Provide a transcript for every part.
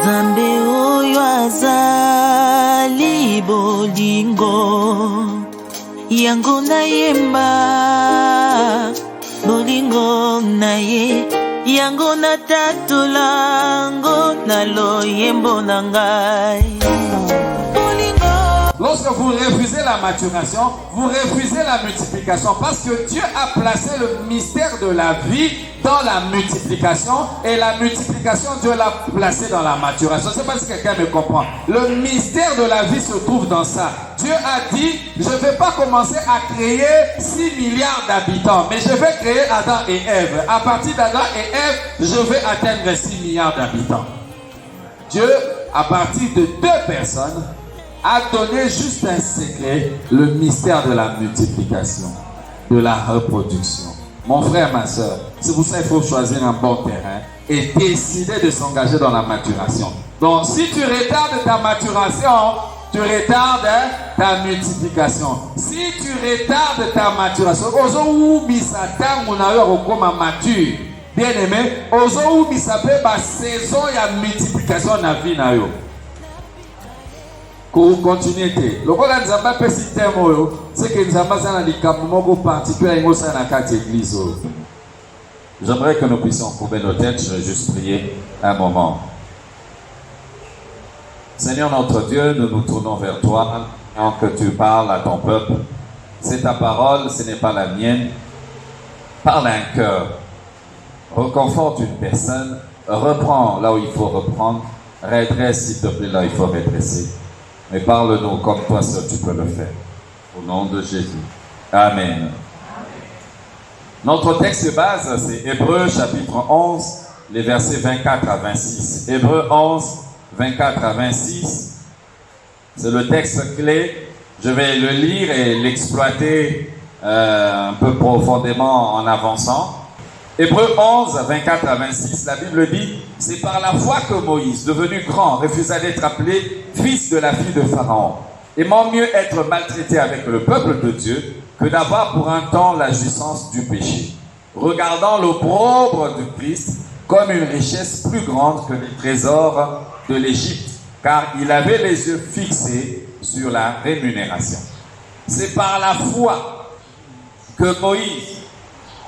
Nzambe oyo azali bolingo, yango nayemba bolingo naye, yango natatulango na loyembo na ngai. Lorsque vous refusez la maturation, vous refusez la multiplication parce que Dieu a placé le mystère de la vie dans la multiplication et la multiplication, Dieu l'a placé dans la maturation. Je ne sais pas si quelqu'un me comprend. Le mystère de la vie se trouve dans ça. Dieu a dit, je ne vais pas commencer à créer 6 milliards d'habitants, mais je vais créer Adam et Ève. À partir d'Adam et Ève, je vais atteindre 6 milliards d'habitants. Dieu, à partir de 2 personnes, a donné juste un secret, le mystère de la multiplication, de la reproduction. Mon frère, ma soeur, c'est pour ça qu'il faut choisir un bon terrain et décider de s'engager dans la maturation. Donc, si tu retardes ta maturation, tu retardes ta multiplication. Si tu retardes ta maturation, bien aimé, saison ya multiplication na vie na yo. Continuité. Le rôle Nzamba pesi temo c'est que Nzamba zana likambo moko particulier ngo sana kati église. J'aimerais que nous puissions courber nos têtes, je vais juste prier un moment. Seigneur notre Dieu, nous nous tournons vers toi, en que tu parles à ton peuple. C'est ta parole, ce n'est pas la mienne. Parle à un cœur. Reconforte une personne. Reprends là où il faut reprendre. Redresse s'il te plaît là où il faut redresser. Mais parle-nous comme toi seul tu peux le faire. Au nom de Jésus. Amen. Notre texte de base, c'est Hébreux chapitre 11, les versets 24 à 26. Hébreux 11, 24 à 26. C'est le texte clé. Je vais le lire et l'exploiter un peu profondément en avançant. Hébreux 11, 24 à 26, la Bible dit, c'est par la foi que Moïse, devenu grand, refusa d'être appelé fils de la fille de Pharaon, aimant mieux être maltraité avec le peuple de Dieu que d'avoir pour un temps la jouissance du péché, regardant l'opprobre du Christ comme une richesse plus grande que les trésors de l'Égypte, car il avait les yeux fixés sur la rémunération. C'est par la foi que Moïse,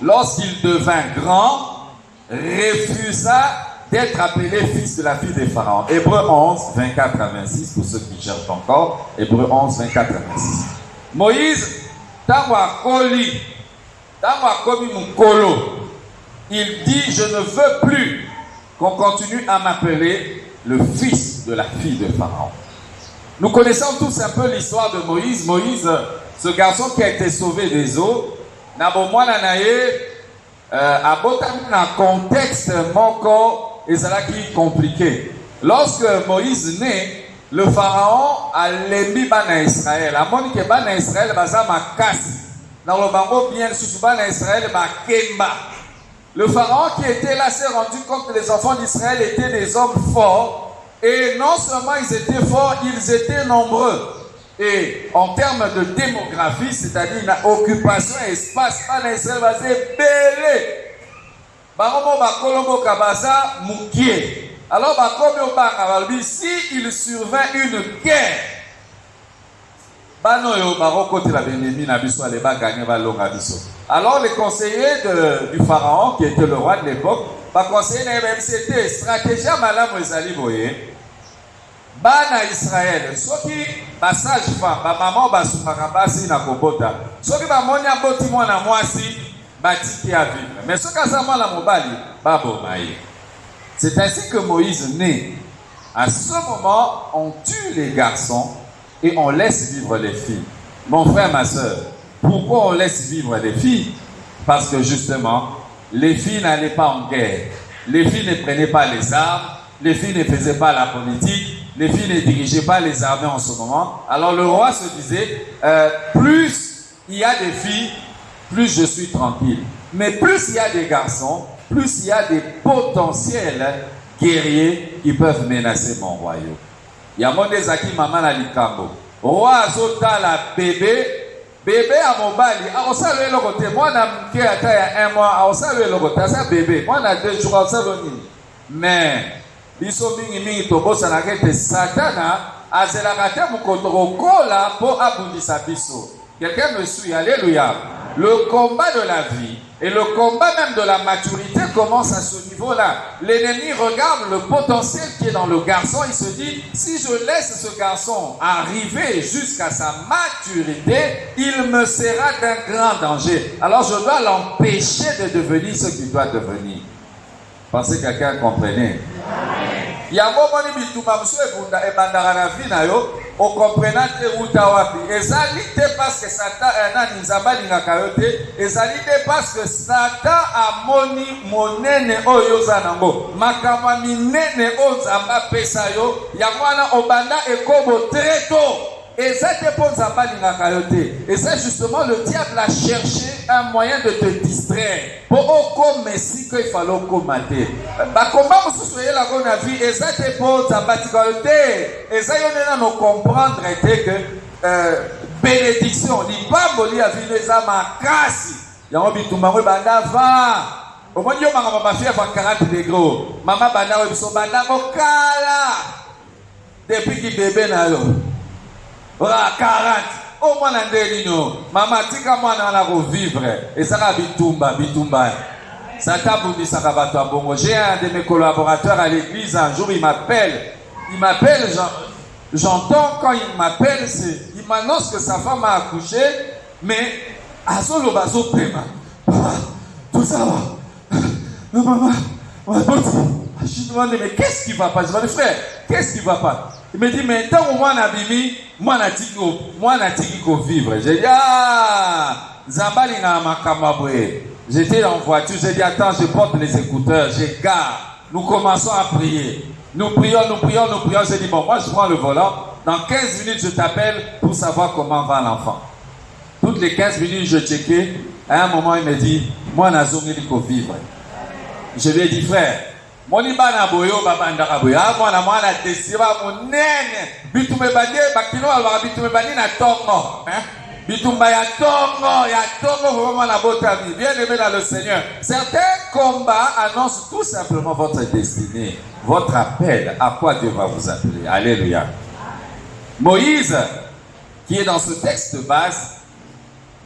lorsqu'il devint grand, refusa d'être appelé fils de la fille de Pharaon. Hébreux 11, 24 à 26, pour ceux qui cherchent encore. Hébreux 11, 24 à 26. Moïse, il dit, je ne veux plus qu'on continue à m'appeler le fils de la fille de Pharaon. Nous connaissons tous un peu l'histoire de Moïse. Moïse, ce garçon qui a été sauvé des eaux, Nabomwana naye abotami na contexte moko ezalaki compliqué. Lorsque Moïse naît, le pharaon a lembi bana Israël. Amoni ke bana Israël baza makasi. Dans le bango bien sous bana Israël bakemba. Le pharaon qui était là s'est rendu compte que les enfants d'Israël étaient des hommes forts et non seulement ils étaient forts, ils étaient nombreux. Et en termes de démographie, c'est-à-dire une occupation et espace, alors si il survint une guerre, alors les conseillers du pharaon, qui était le roi de l'époque, c'était stratégie à Malam Ezali Boye. Bana Israël, soki ba sage femme, ba maman ba sumaka basi na kobota. Soki ba moni aboti mwana mwasi, ba tiki à vivre. Mais soki azama la mobali, ba bomaye. C'est ainsi que Moïse naît. À ce moment, on tue les garçons et on laisse vivre les filles. Mon frère, ma soeur, pourquoi on laisse vivre les filles? Parce que justement, les filles n'allaient pas en guerre. Les filles ne prenaient pas les armes. Les filles ne faisaient pas la politique. Les filles ne dirigeaient pas les armées en ce moment. Alors le roi se disait, plus il y a des filles, plus je suis tranquille. Mais plus il y a des garçons, plus il y a des potentiels guerriers qui peuvent menacer mon royaume. Il y a mon désaki maman à Likambo. Roi Azota la bébé à Mobali. Alors ça le côté. Moi n'a qui a taille 1 mois. Alors ça le côté. Ça bébé. Moi n'a 2 jours. Ça le mais biso mingi tobosana kete Satana azelaka te mokoto kokola po abundisa biso. Quelqu'un me suit, alléluia. Le combat de la vie et le combat même de la maturité commence à ce niveau-là. L'ennemi regarde le potentiel qui est dans le garçon. Il se dit, si je laisse ce garçon arriver jusqu'à sa maturité, il me sera d'un grand danger. Alors je dois l'empêcher de devenir ce qu'il doit devenir. Pensez que quelqu'un comprenait. Il y a un moment où il y a vie na yo, on comprend que utawapi. Ezali te parce que Satan est nizamba lingakoyote. Ezali te parce que Satan a moni monene oyoza nango. Makama minene ozamba pesa yo. Ya mwana obanda ekobo très tôt. Et c'est justement le diable a cherché un moyen de te distraire. Pour au messie qu'il fallait commater. Comment vous soyez la bonne vie? Et ça te pose à bâtiment. Et ça y nous comprendre que bénédiction. Ni pas boli à vivre les âmes à casse. Il y a un bitou maman banda va. Au moins yo maman ma fille a 40 degrés. Maman banda we biso banda ko kala. Depuis qu'il bébé na yo. 40 au moins en délino maman tika mwana na revivre et ça va bitumba ça tabouni ça va toi bongo. J'ai un de mes collaborateurs à l'église un jour il m'appelle j'entends quand il m'appelle il m'annonce que sa femme a accouché mais à solo bazo prima tout ça va maman je me demande mais qu'est-ce qui va pas? Je me dis frère qu'est-ce qui va pas? Il me dit mais tant que moi n'a bimi moi n'a tiki ko vivre. J'ai dit ah Zambali na makamabwe. J'étais en voiture, j'ai dit attends je porte les écouteurs, j'ai garde. Nous commençons à prier. Nous prions. J'ai dit bon moi je prends le volant. Dans 15 minutes je t'appelle pour savoir comment va l'enfant. Toutes les 15 minutes je checkais. À un moment il me dit moi n'a zongi ko vivre. Je lui ai dit frère moni bana boyo babanda kaboyo mwana tesiba monene bitume bande bakino alwa bitume bande na tongo bitumba ya tongo vraiment la beauté bien aimé dans le Seigneur. Certains combats annoncent tout simplement votre destinée, votre appel, à quoi Dieu va vous appeler. Alléluia. Moïse qui est dans ce texte de base.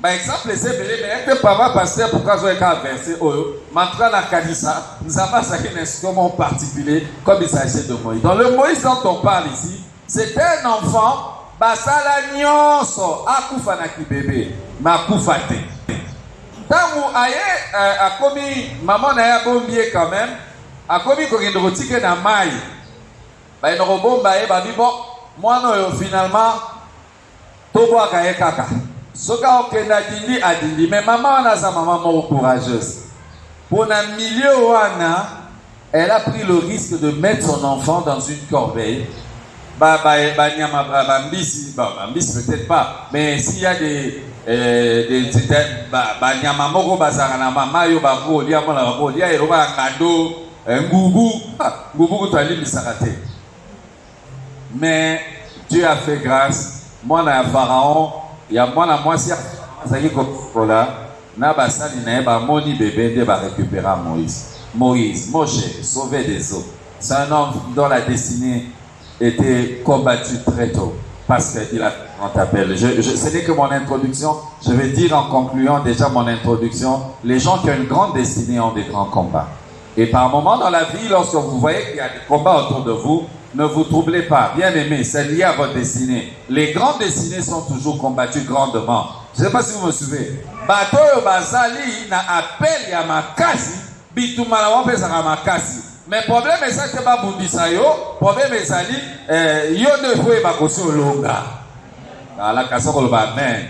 Par exemple, c'est belé, mais un papa pasteur, pourquoi je vais verser maintenant la Kadissa, nous avons un instrument particulier comme il s'agit de Moïse. Dans le Moïse dont on parle ici, c'est un enfant, basala nyonso, akufa na kibebe, makufa te. Tangu aye, a commis, maman n'a pas oublié quand même, a commis qu'on ait retiré na maille. Bah, il n'a pas bon, moi non, finalement, tobo akaye kaka. Soka okenda dindi adindi mais maman wana sa maman courageuse. Pour un milieu wana, elle a pris le risque de mettre son enfant dans une corbeille. Mbisi peut-être pas, mais s'il y a des nyama moko bazara na mama yo ba ko lia mona ba ko lia ero ba kado ngubu to ali bisarate. Mais Dieu a fait grâce. Moi na Pharaon il y a moi si azaki kola na basali na ba moni bébé de ba récupérer Moïse Moshe sauvé des eaux. C'est un homme dont la destinée était combattue très tôt parce qu'il a un appel. Ce n'est que mon introduction. Je vais dire en concluant déjà mon introduction, les gens qui ont une grande destinée ont des grands combats. Et par moments dans la vie, lorsque vous voyez qu'il y a des combats autour de vous, ne vous troublez pas, bien aimé, c'est lié à votre destinée. Les grandes destinées sont toujours combattues grandement. Je ne sais pas si vous me suivez. Bato bazali na appel ya makasi, bitumala wapesa na makasi. Mais problème est ça que ba bundisa yo, problème est ça yo ne faut pas kosi olonga. Ala kasoko lo ba amen.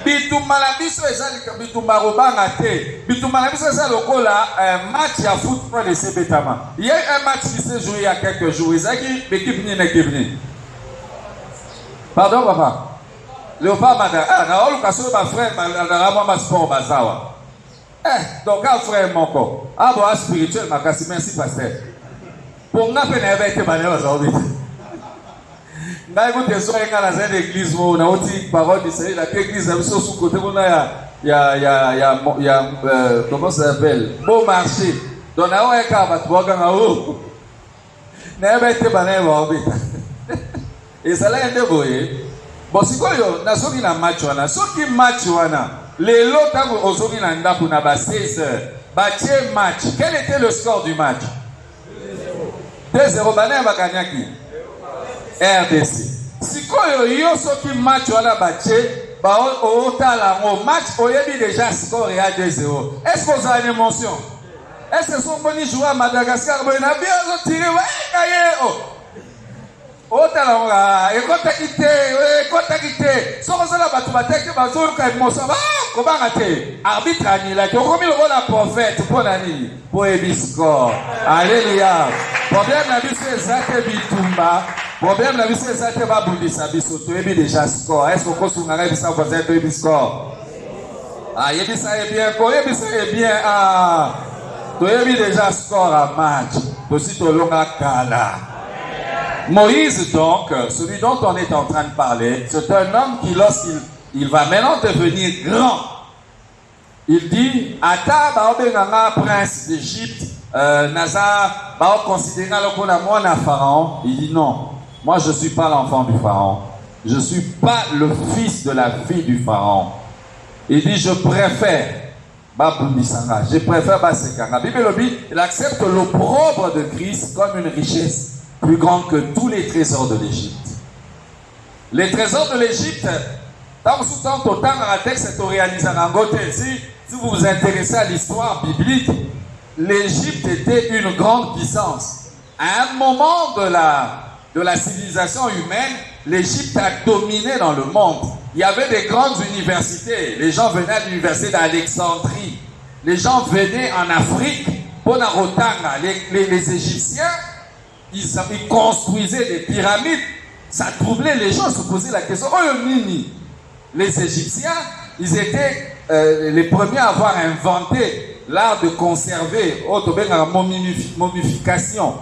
Bitumala biso ezali bitumba robanga te. Bitumala biso ezali lokola match ya football de Sebetama. Il y a un match qui s'est joué il y a quelques jours. Ezaki l'équipe ni l'équipe ni. Pardon papa. Léopard madame. Ah na olu kaso ba frère ma sport bazawa. Donc un frère moko. Ah bon spirituel makasi merci pasteur. Pour nga pe na ebe te bana bazawa. Ndaiko tezo nga na zende église mo na oti parole de Seigneur la église na biso sous côté mona ya comment ça s'appelle? Bon marché. Donc na oeka ba tuoga nga o. N'avait pas n'importe. Et ça l'a indéboyé. Bon, si quoi yo, na soki na match wana, soki match wana, les lots au soki na ndaku na ba 16 heures, batie match. Quel était le score du match? 2-0. Bané ba kanyaki. RDC. Si quoi yo soki match wana batie, ba au tala au match, oyebi déjà score ya 2-0. Est-ce que vous avez une émotion? Est-ce que son boni joueur à Madagascar, ben a bien tiré, ouais, caillé, oh. Oh, talonga, et quand t'as quitté, sans que ça la batumatec, bazou, quand émotion, ah, comment rater? Arbitre Anila, qui a remis le rôle à prophète, pour l'année, pour Ebisco. Alléluia. Problème la vie, c'est ça que Bitumba. Problème la vie, c'est ça que Babundisa Bisoto, et déjà score. Est-ce qu'on construit un rêve, ça, vous êtes Ebisco? Ah, Ebisa est bien, Ebisa est bien, ah. Tu as mis déjà score à match. Aussi, tu as kala. Moïse, donc, celui dont on est en train de parler, c'est un homme qui, lorsqu'il va maintenant devenir grand, il dit, Ata baobenganga prince d'Égypte, Naza bao considéra le pharaon. Il dit non, moi je ne suis pas l'enfant du pharaon. Je ne suis pas le fils de la fille du pharaon. Il dit, je préfère. Je préfère Basekanga. Il accepte l'opprobre de Christ comme une richesse plus grande que tous les trésors de l'Égypte. Les trésors de l'Égypte, si vous vous intéressez à l'histoire biblique, l'Égypte était une grande puissance. À un moment de la civilisation humaine, l'Égypte a dominé dans le monde. Il y avait des grandes universités. Les gens venaient à l'université d'Alexandrie. Les gens venaient en Afrique. Ponarotanga. Les Égyptiens, ils construisaient des pyramides. Ça troublait les gens, se posaient la question. Oh, Nini. Les Égyptiens, ils étaient les premiers à avoir inventé l'art de conserver, momification.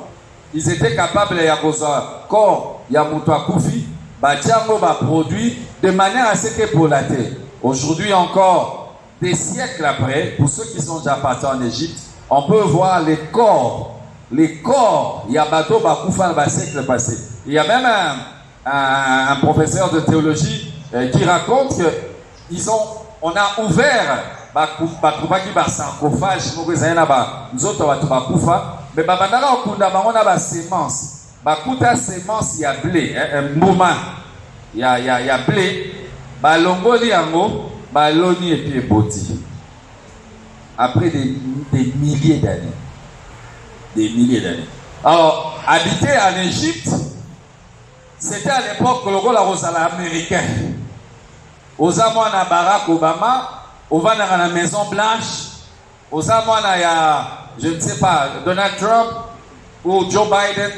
Ils étaient capables de corps, Yamutwakufi, Batiango va produit de manière à ce que pour la terre. Aujourd'hui encore, des siècles après, pour ceux qui sont déjà partis en Égypte, on peut voir les corps, Yabato Bakoufa va siècle passé. Il y a même un professeur de théologie qui raconte que on a ouvert Bakoufa qui va sarcophage, mais Babandara Okunda, on a la sémence. Bakuta sémence, il y a blé, mouma, il y a blé, balongoli yango, baloni et puis boti. Après des milliers d'années. Des milliers d'années. Alors, habiter en Égypte, c'était à l'époque que la Rosala américain. Aux Amouana Barack Obama, au Vana à la Maison Blanche, aux Amouana il y a, je ne sais pas, Donald Trump ou Joe Biden.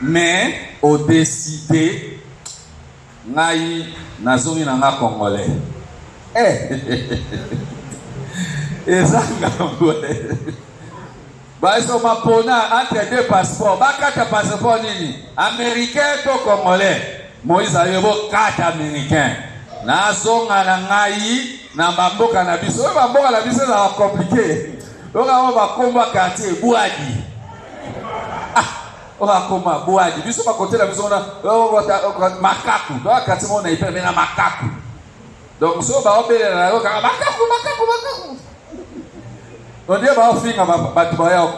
Mais au décidé, Naï Nazumi Nanga Congolais. Et ça, Congolais. Bah, ils sont entre deux passeports. Bah, 4 passeports, nini. Américain ou Congolais. Moïse a eu 4 Américains. Nazonga Nangaï, Nambambo Canabiso. Nambambo Canabiso, ça va compliqué. Donc, on va combattre quartier, Bouadi. On va combattre Bouadi. Biso va côté la maison, on a Makaku. Donc, quartier, on a hyper, mais na Makaku. Donc, on va obéir à la Makaku. On dit, on va finir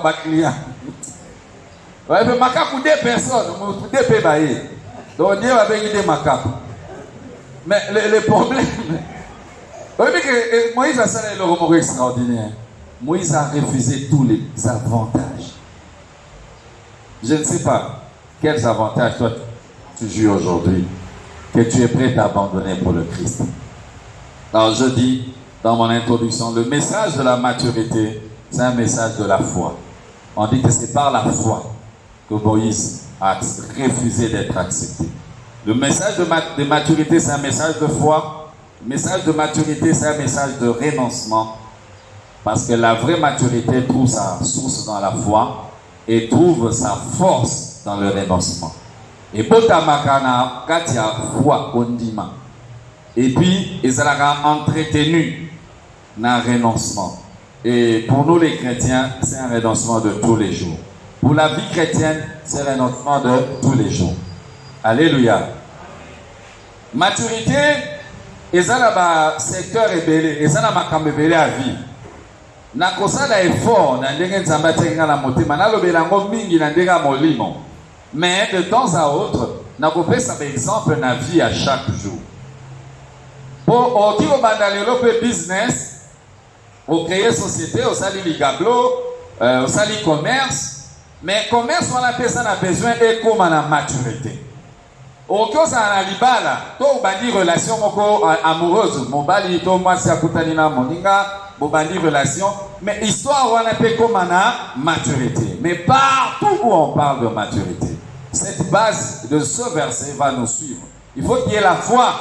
ma client. On va faire Makaku 2 personnes, 2 pays. Donc, on dit, on va venir des Makaku. Mais le problème, vous voyez que Moïse a salé le roman extraordinaire. Moïse a refusé tous les avantages. Je ne sais pas quels avantages toi tu joues aujourd'hui que tu es prêt à abandonner pour le Christ. Alors je dis dans mon introduction, le message de la maturité, c'est un message de la foi. On dit que c'est par la foi que Moïse a refusé d'être accepté. Le message de maturité, c'est un message de foi. Le message de maturité, c'est un message de renoncement. Parce que la vraie maturité trouve sa source dans la foi et trouve sa force dans le renoncement. Et Botamakana, Katia, foi, Ondima. Et puis, ils seront entretenus dans le renoncement. Et pour nous les chrétiens, c'est un renoncement de tous les jours. Pour la vie chrétienne, c'est un renoncement de tous les jours. Alléluia. Maturité, et ça là secteur ébélé, et ça là ma camébélé à vie. Na kosala effort na ndenge nzamba tenga la motema na lobela ngo mingi na ndenge molimo. Mais de temps à autre, na kopesa par exemple na vie à chaque jour. Pour au qui au bandalelo pe business, au créer société, au sali ligablo, au sali commerce, mais commerce on a besoin et comme la maturité. Au qui ça na libala, to bandi relation moko amoureuse, mon bali to moi si akutani na moninga bobandi relation, mais histoire on a fait comme la maturité. Mais partout où on parle de maturité, cette base de ce verset va nous suivre. Il faut qu'il y ait la foi,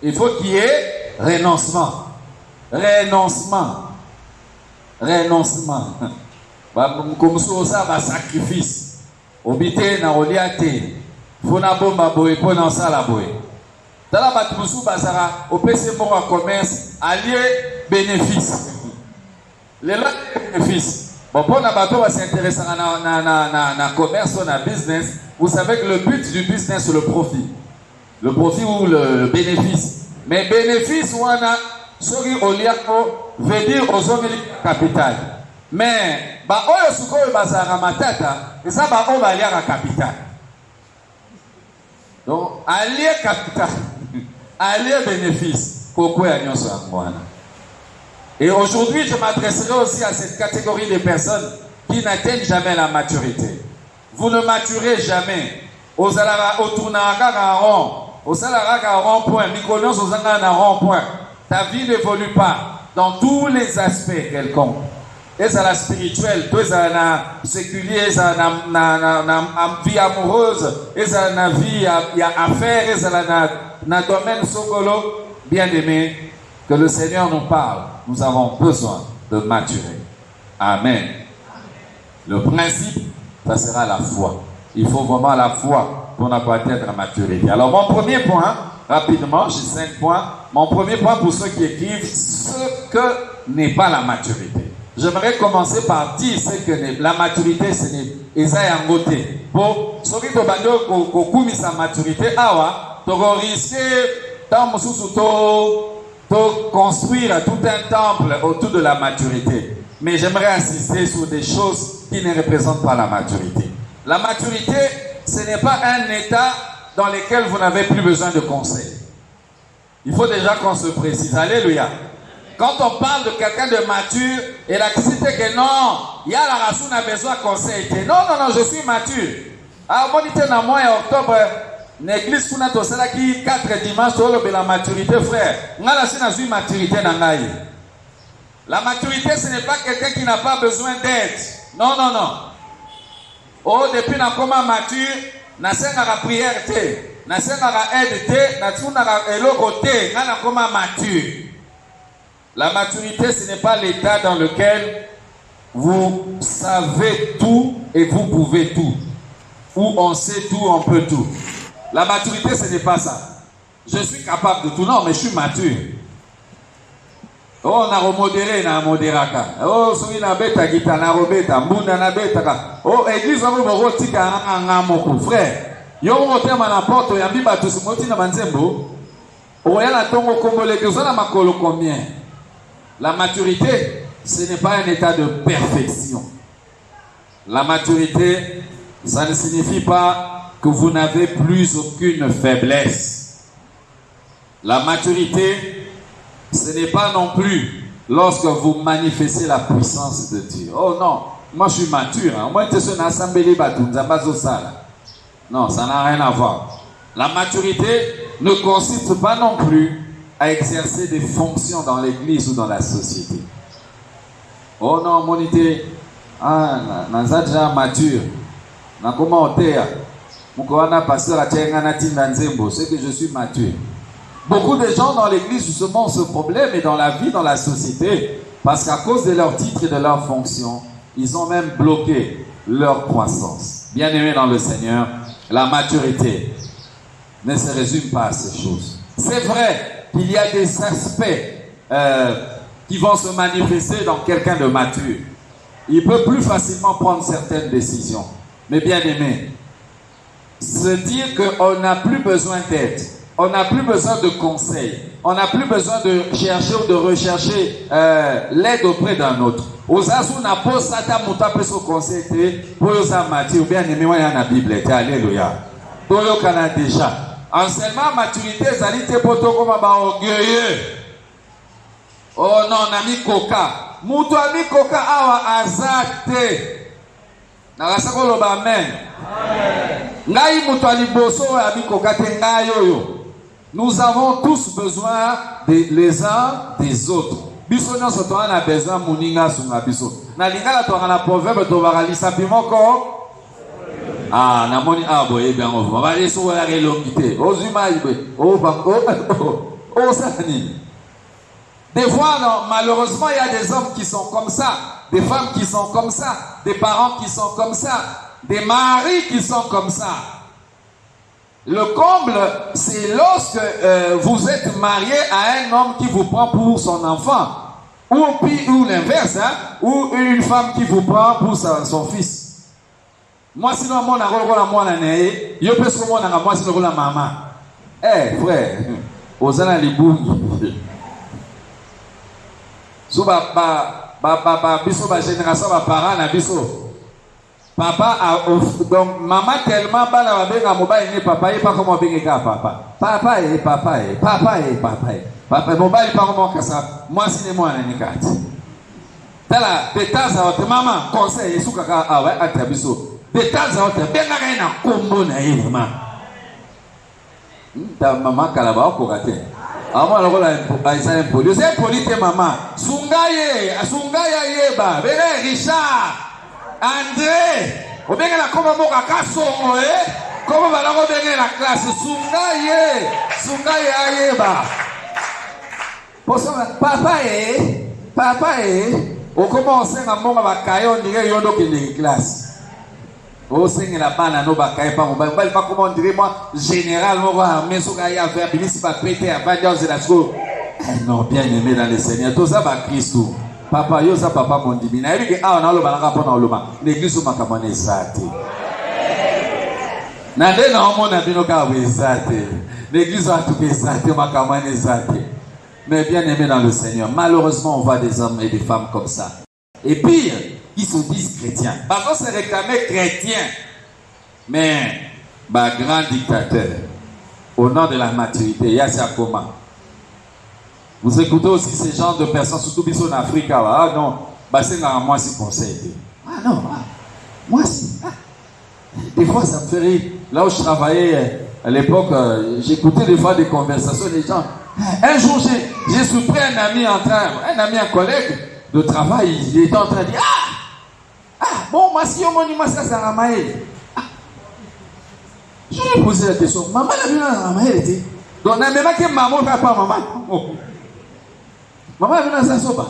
il faut qu'il y ait renoncement. Comme ça va sacrifice. Obité na oliate, fona bomba boy pona sala boy. Tala batumusu bazara au PC pour un commerce allié bénéfice. Les lois de bénéfice. Bon, pour la bateau va s'intéresser à commerce ou à business. Vous savez que le but du business c'est le profit. Le profit ou le bénéfice. Mais bénéfice ou on a sori oliako veut dire aux hommes capital. Mais bah oyo suko bazara matata et ça bah on va aller à capital. Donc allié capital, allié bénéfice. Koko ya nyonso ngwana. Et aujourd'hui, je m'adresserai aussi à cette catégorie de personnes qui n'atteignent jamais la maturité. Vous ne maturez jamais. Aux alara otunaka rond, aux salaraka rond-point, Mykonos aux angana rond-point. Ta vie n'évolue pas dans tous les aspects quelconques. Et ça la spirituelle, et ça la séculier, et ça la vie amoureuse, et ça la vie à affaires, et ça la domaine sokolo, bien aimé. Que le Seigneur nous parle, nous avons besoin de maturer. Amen. Le principe, ça sera la foi. Il faut vraiment la foi pour atteindre la maturité. Alors mon premier point, rapidement, j'ai 5 points. Mon premier point pour ceux qui écrivent, ce que n'est pas la maturité. J'aimerais commencer par dire ce que la maturité, ce n'est Esaïe Angoté. Pour ceux qui ont sa maturité, awa, tu risques dans pour construire tout un temple autour de la maturité. Mais j'aimerais insister sur des choses qui ne représentent pas la maturité. La maturité, ce n'est pas un état dans lequel vous n'avez plus besoin de conseil. Il faut déjà qu'on se précise. Alléluia. Quand on parle de quelqu'un de mature, et la cité que non, il y a la race, on a besoin de conseil. Non, je suis mature. Alors, on était dans le mois d'octobre. L'église qu'on a tous là qui 4 dimanches sur la maturité, frère. On a la maturité dans l'aïe. La maturité, ce n'est pas quelqu'un qui n'a pas besoin d'aide. Non. Oh, depuis qu'on a comment mature, na senga prière té, na senga aide té, na tuna eloko té, na comment mature. La maturité, ce n'est pas l'état dans lequel vous savez tout et vous pouvez tout. Où on sait tout, on peut tout. La maturité, ce n'est pas ça. Je suis capable de tout. Non, mais je suis mature. Oh, on a remodéré, on a modéraka. Oh, celui na beta guita, na robeta, mbunda na beta. Oh, église, on va rotika en moko, frère. Yo, on va terminer la porte, on a mis batus, moti na banzembo. Oh, y'a la tongo congolais, que ça na makolo combien? La maturité, ce n'est pas un état de perfection. La maturité, ça ne signifie pas que vous n'avez plus aucune faiblesse. La maturité, ce n'est pas non plus lorsque vous manifestez la puissance de Dieu. Oh non, moi je suis mature. Moi je suis assemblée non, ça n'a rien à voir. La maturité ne consiste pas non plus à exercer des fonctions dans l'église ou dans la société. Oh non, mon idée, naza déjà mature. Na comment on terre. C'est que je suis mature. Beaucoup de gens dans l'église justement ont ce problème et dans la vie, dans la société, parce qu'à cause de leur titre et de leur fonction, ils ont même bloqué leur croissance. Bien-aimés dans le Seigneur, la maturité ne se résume pas à ces choses. C'est vrai qu'il y a des aspects qui vont se manifester dans quelqu'un de mature. Il peut plus facilement prendre certaines décisions. Mais bien aimé, se dire qu'on n'a plus besoin d'aide, on n'a plus besoin de conseils, on n'a plus besoin de chercher ou de rechercher l'aide auprès d'un autre. Osasu na po sata muta peso conseil pour osa mati ou bien aimé ya na Bible. Alléluia. Toyo kana déjà. Enseignement maturité zalité poto koma ba orgueilleux. Oh non, nami koka. Mutu ami koka awa azate. Nakasa koloba amen. Ngai mutu ali boso ami koka te ngai yoyo. Nous avons tous besoin les uns des autres. Biso nyonso to ana besoin muninga sunga biso. Na lingala to na proverbe to bakalisa bimoko. Ah, namoni boye bien on va aller sur la relongité. Ozuma ibe. Sani. Des fois, non, malheureusement, il y a des hommes qui sont comme ça, des femmes qui sont comme ça, des parents qui sont comme ça, des maris qui sont comme ça. Le comble, c'est lorsque vous êtes marié à un homme qui vous prend pour son enfant, ou l'inverse, hein, ou une femme qui vous prend pour son fils. Moi, sinon, moi, je peux se moi, sinon, la maman. Eh, frère, aux analybouilles. So biso ba génération ba parents na biso. Papa donc maman tellement bala ba benga mobile ni papa, il pas comment benga papa. Papa mobile pas comment que ça. Moi si ne moi na ni kat. Tala de temps à autre maman conseil suka ka ouais ata biso. De temps à autre benga na kombo na ye maman. Ta maman kala ba ko kate. Moi, c'est polité, maman. Sungaye yeba. Bene Richard. André. Obenge la koma moka kaso eh. Comment va la obenge la classe Sungaye yeba. Papa on commence à monga ba kayo ndire yondo kende classe. Oh Seigneur la bana no bakaye pa mobile pas comment dire moi général on va mais so kaya faire bilis pas péter avant de la school. Non bien aimé dans le Seigneur tout ça va Christ. Papa yo ça papa mon dimina et que on a le balanga pona loma l'église makamane zate. Na de na on a bino ka wezate. L'église a tout zate makamane zate. Mais bien aimé dans le Seigneur, malheureusement on voit des hommes et des femmes comme ça. Et pire, ils se disent chrétiens. Par contre, c'est réclamé chrétien. Mais, grand dictateur, au nom de la maturité, il y a ça comment? Vous écoutez aussi ces genres de personnes, surtout en Afrique. Ah non, c'est moi si conseil. Ah non, moi si. Des fois, ça me fait rire. Là où je travaillais à l'époque, j'écoutais des fois des conversations des gens. Un jour, j'ai surpris un collègue de travail, il était en train de dire bon, moi si on m'a dit ça, c'est un maïl. Je lui ai posé la question, maman a vu un maïl. Donc, on a même que maman n'a pas maman. Maman a vu un soba.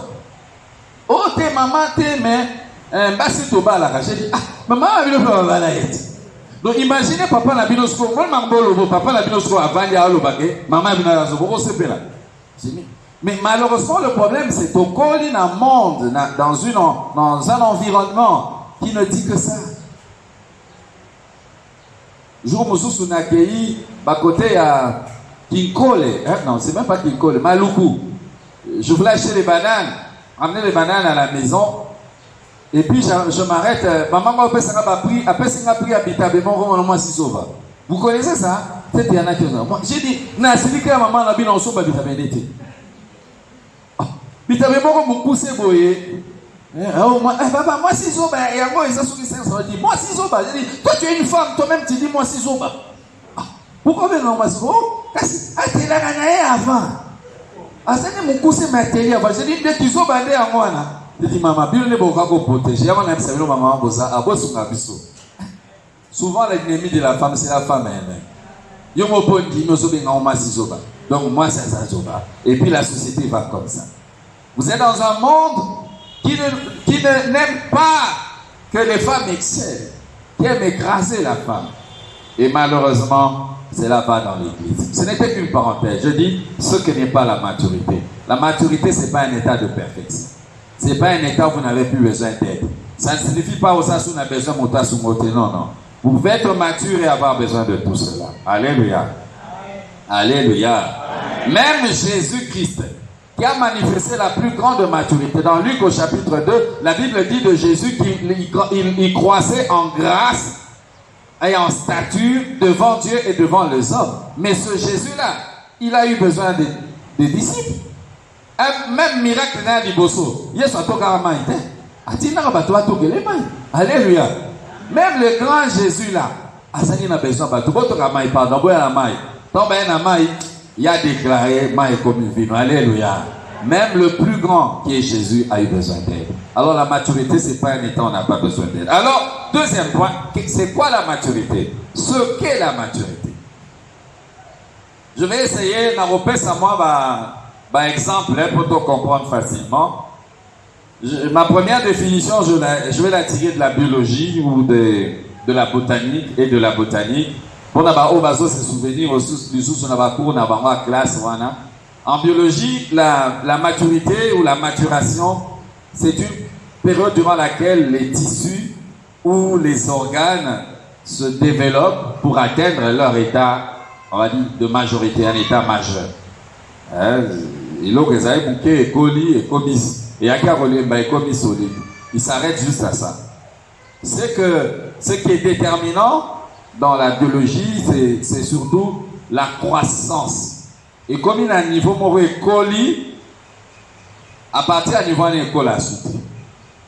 Oh, t'es maman, t'es, mais, bassi to bala. J'ai dit, maman a vu le maman là. Donc, imaginez papa n'a vu le score. Moi, papa n'a vu le score avant, il y a le baguette. Maman a vu le score. C'est là. J'ai dit, mais malheureusement, le problème, c'est au colis dans un monde, dans un environnement qui ne dit que ça. Jour Moussou n'a accueilli, côté à Kinkole, non, c'est même pas Kinkole, Maluku. Je voulais acheter les bananes, amener les bananes à la maison, et puis je m'arrête. Maman m'a fait ça, après ça, pris à Bitabémon, moi, si sauva. Vous connaissez ça? C'est bien naturel. J'ai dit, non, c'est dit que maman n'a pas sauva Bitabémon. Bitabé beaucoup mon poussé boyé. Papa, moi si zoba, et encore ils ont souris ça dit, moi si zoba, j'ai dit, toi tu es une femme, toi-même tu dis moi si zoba. Pourquoi venir moi si zoba? Parce que tu l'as gagné avant. C'est mon poussé matériel avant. J'ai dit, dès que tu zoba dès à moi là. J'ai dit, maman, bien ne peut pas protéger. Avant même ça, maman bosa, à bosse on a biso. Souvent l'ennemi de la femme c'est la femme elle-même. Yo mo pon dit, nous zoba on moi si zoba. Donc moi c'est ça zoba. Et puis la société va comme ça. Vous êtes dans un monde qui n'aime pas que les femmes excellent, qui aime écraser la femme. Et malheureusement, c'est là-bas dans l'église. Ce n'était qu'une parenthèse. Je dis ce que n'est pas la maturité. La maturité, ce n'est pas un état de perfection. Ce n'est pas un état où vous n'avez plus besoin d'aide. Ça ne signifie pas que vous avez besoin de monter sur côté. Non, non. Vous pouvez être mature et avoir besoin de tout cela. Alléluia. Alléluia. Même Jésus-Christ, qui a manifesté la plus grande maturité. Dans Luc au chapitre 2, la Bible dit de Jésus qu'il croissait en grâce et en stature devant Dieu et devant les hommes. Mais ce Jésus-là, il a eu besoin des disciples. Même miracle n'a dit bosso. Alléluia. Même le grand Jésus là, il a besoin il a déclaré alléluia. Même le plus grand qui est Jésus a eu besoin d'aide. Alors la maturité, c'est pas un état, on n'a pas besoin d'aide. Alors, deuxième point, c'est quoi la maturité? Ce qu'est la maturité. Je vais essayer d'enregistrer à moi exemple pour te comprendre facilement. Ma première définition, je vais la tirer de la biologie ou de la botanique et de la botanique. Pour se souvenir classe. En biologie, la maturité ou la maturation, c'est une période durant laquelle les tissus ou les organes se développent pour atteindre leur état, on va dire, de majorité, un état majeur. Il s'arrête juste à ça. C'est que ce qui est déterminant dans la biologie, c'est surtout la croissance. Et comme il a un niveau mauvais colis, à partir du niveau de l'école à suite.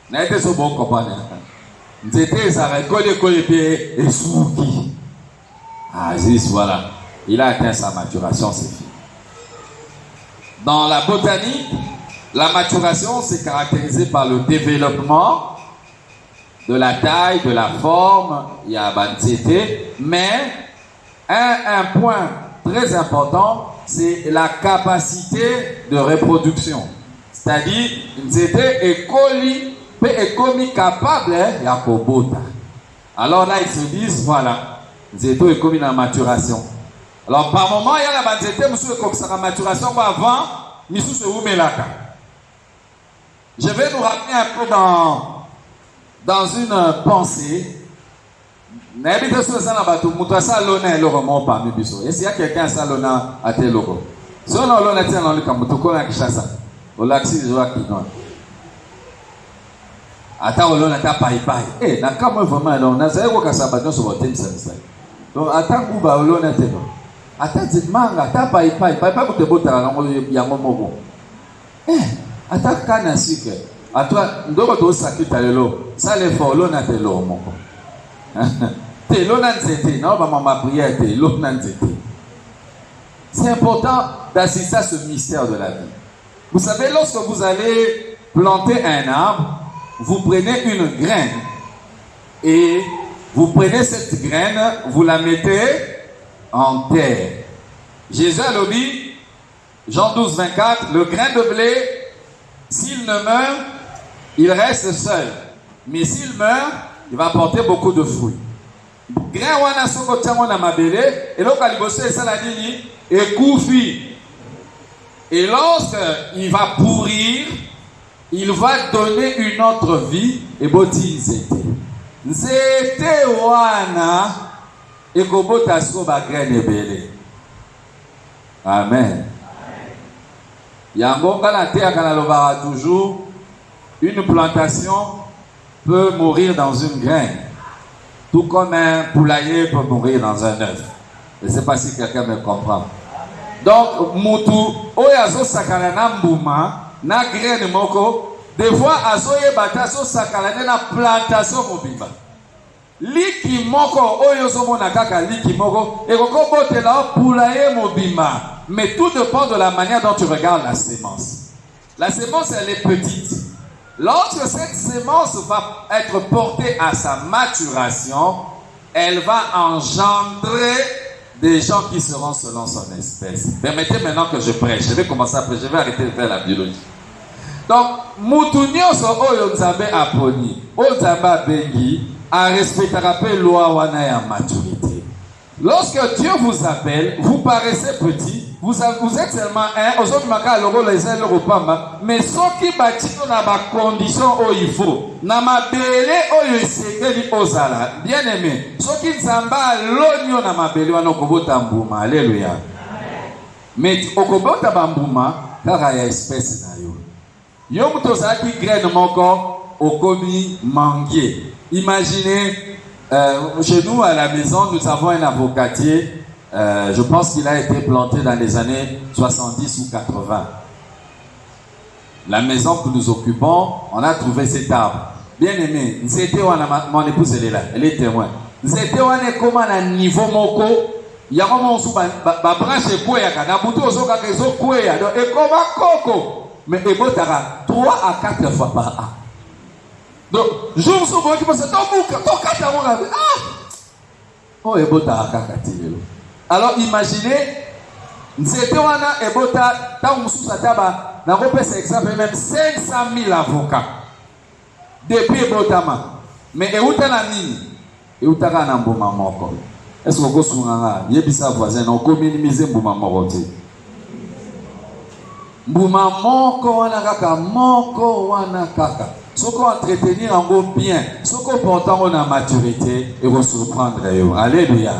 N'a été ce bon compagnon. C'était ça, coller et souki. Ah, juste voilà. Il a atteint sa maturation, c'est fini. Dans la botanique, la maturation s'est caractérisée par le développement de la taille, de la forme, il y a bantété, mais un point très important, c'est la capacité de reproduction. C'est-à-dire, c'était écoli capable, yakobota. Alors là, ils se disent, voilà, c'était écoli dans la maturation. Alors par moment, il y a la bantété, monsieur la maturation avant, monsieur se oumelaka. Je vais nous ramener un peu dans une pensée. Est-ce qu'il y a quelqu'un qui a l'honneur à tel logo? Si on a l'honneur à tel logo, on a Kishasa. On a l'accès de joie qui donne. Attends, on a ta paille. Eh, n'a qu'à moi vraiment, on a ça, on a ça, sur votre thème, ça. Donc, attends, on a l'honneur à tel logo. Attends, dis-moi, attends, paille, pas pour te botter à l'angle, il y a un moment. Eh, attends, canne à sucre. À toi, nous devons sacrer ta l'élo. Ça, les forts, l'on a tel logo, mon con. C'est important d'assister à ce mystère de la vie. Vous savez, lorsque vous allez planter un arbre, vous prenez une graine et vous prenez cette graine, vous la mettez en terre. Jésus a dit, Jean 12, 24, le grain de blé, s'il ne meurt, il reste seul. Mais s'il meurt, il va porter beaucoup de fruits. Grain wana soko tiango na mabele et donc aliboso esala nini ekufi. Et lorsque il va pourrir, il va donner une autre vie et boti nzete wana ekobota so ba graine ebele. Amen. Yango ngala te akana lobara toujours, une plantation peut mourir dans une graine. Tout comme un poulailler peut mourir dans un œuf. Je ne sais pas si quelqu'un me comprend. Donc, Moutou, Oyazo Sakalana Mbouma, na graine moko, des fois, Azoye Bataso Sakalane na plantation mobimba. Liki moko, Oyozo Monakaka, Liki moko, et Roko Botela, poulailler mobimba. Mais tout dépend de la manière dont tu regardes la sémence. La sémence, elle est petite. Lorsque cette sémence va être portée à sa maturation, elle va engendrer des gens qui seront selon son espèce. Permettez maintenant que je prêche. Je vais commencer à prêcher. Je vais arrêter de faire la biologie. Donc, Moutounio so oyo nzambe aponi, oyo nzambe abengi, a respectera pe loi wana ya maturité. Lorsque Dieu vous appelle, vous paraissez petit, vous êtes seulement un, aux autres maka logo les ailes repamba, mais ceux qui bâtissent dans la condition où il faut, na mabele oyo esengeli ozala, bien aimé, ceux qui nzamba l'onyo na mabele wana okobota mbuma, alléluia. Mais okobota bambuma, kaka ya espèce na yo. Yo muto zaki graine moko, okomi manguier. Imaginez, chez nous à la maison, nous avons un avocatier. Je pense qu'il a été planté dans les années 70 ou 80. La maison que nous occupons, on a trouvé cet arbre. Bien aimé, mon épouse elle est là, elle est témoin. Nous étions comme à un niveau moko. Il y a un moment où ma branche est couée, na buto ozoka kezo couée, et comme un coco. Mais il faut 3 à 4 fois par an. Donc, jour sur moi qui pense ton 4 à oh, et bota kakatilo. Alors imaginez, c'était wana et bota ta musu sataba na repère cet exemple même 500 000 avocats depuis botama. Mais et où na nini? Et où t'as na mboma moko? Est-ce que vous sunga yebisa voisin on communimiser mboma moko te? Mboma moko wana kaka moko wana kaka. Ce qu'on entretenir en gros bien, ce qu'on portant en maturité et vous surprendre. Alléluia.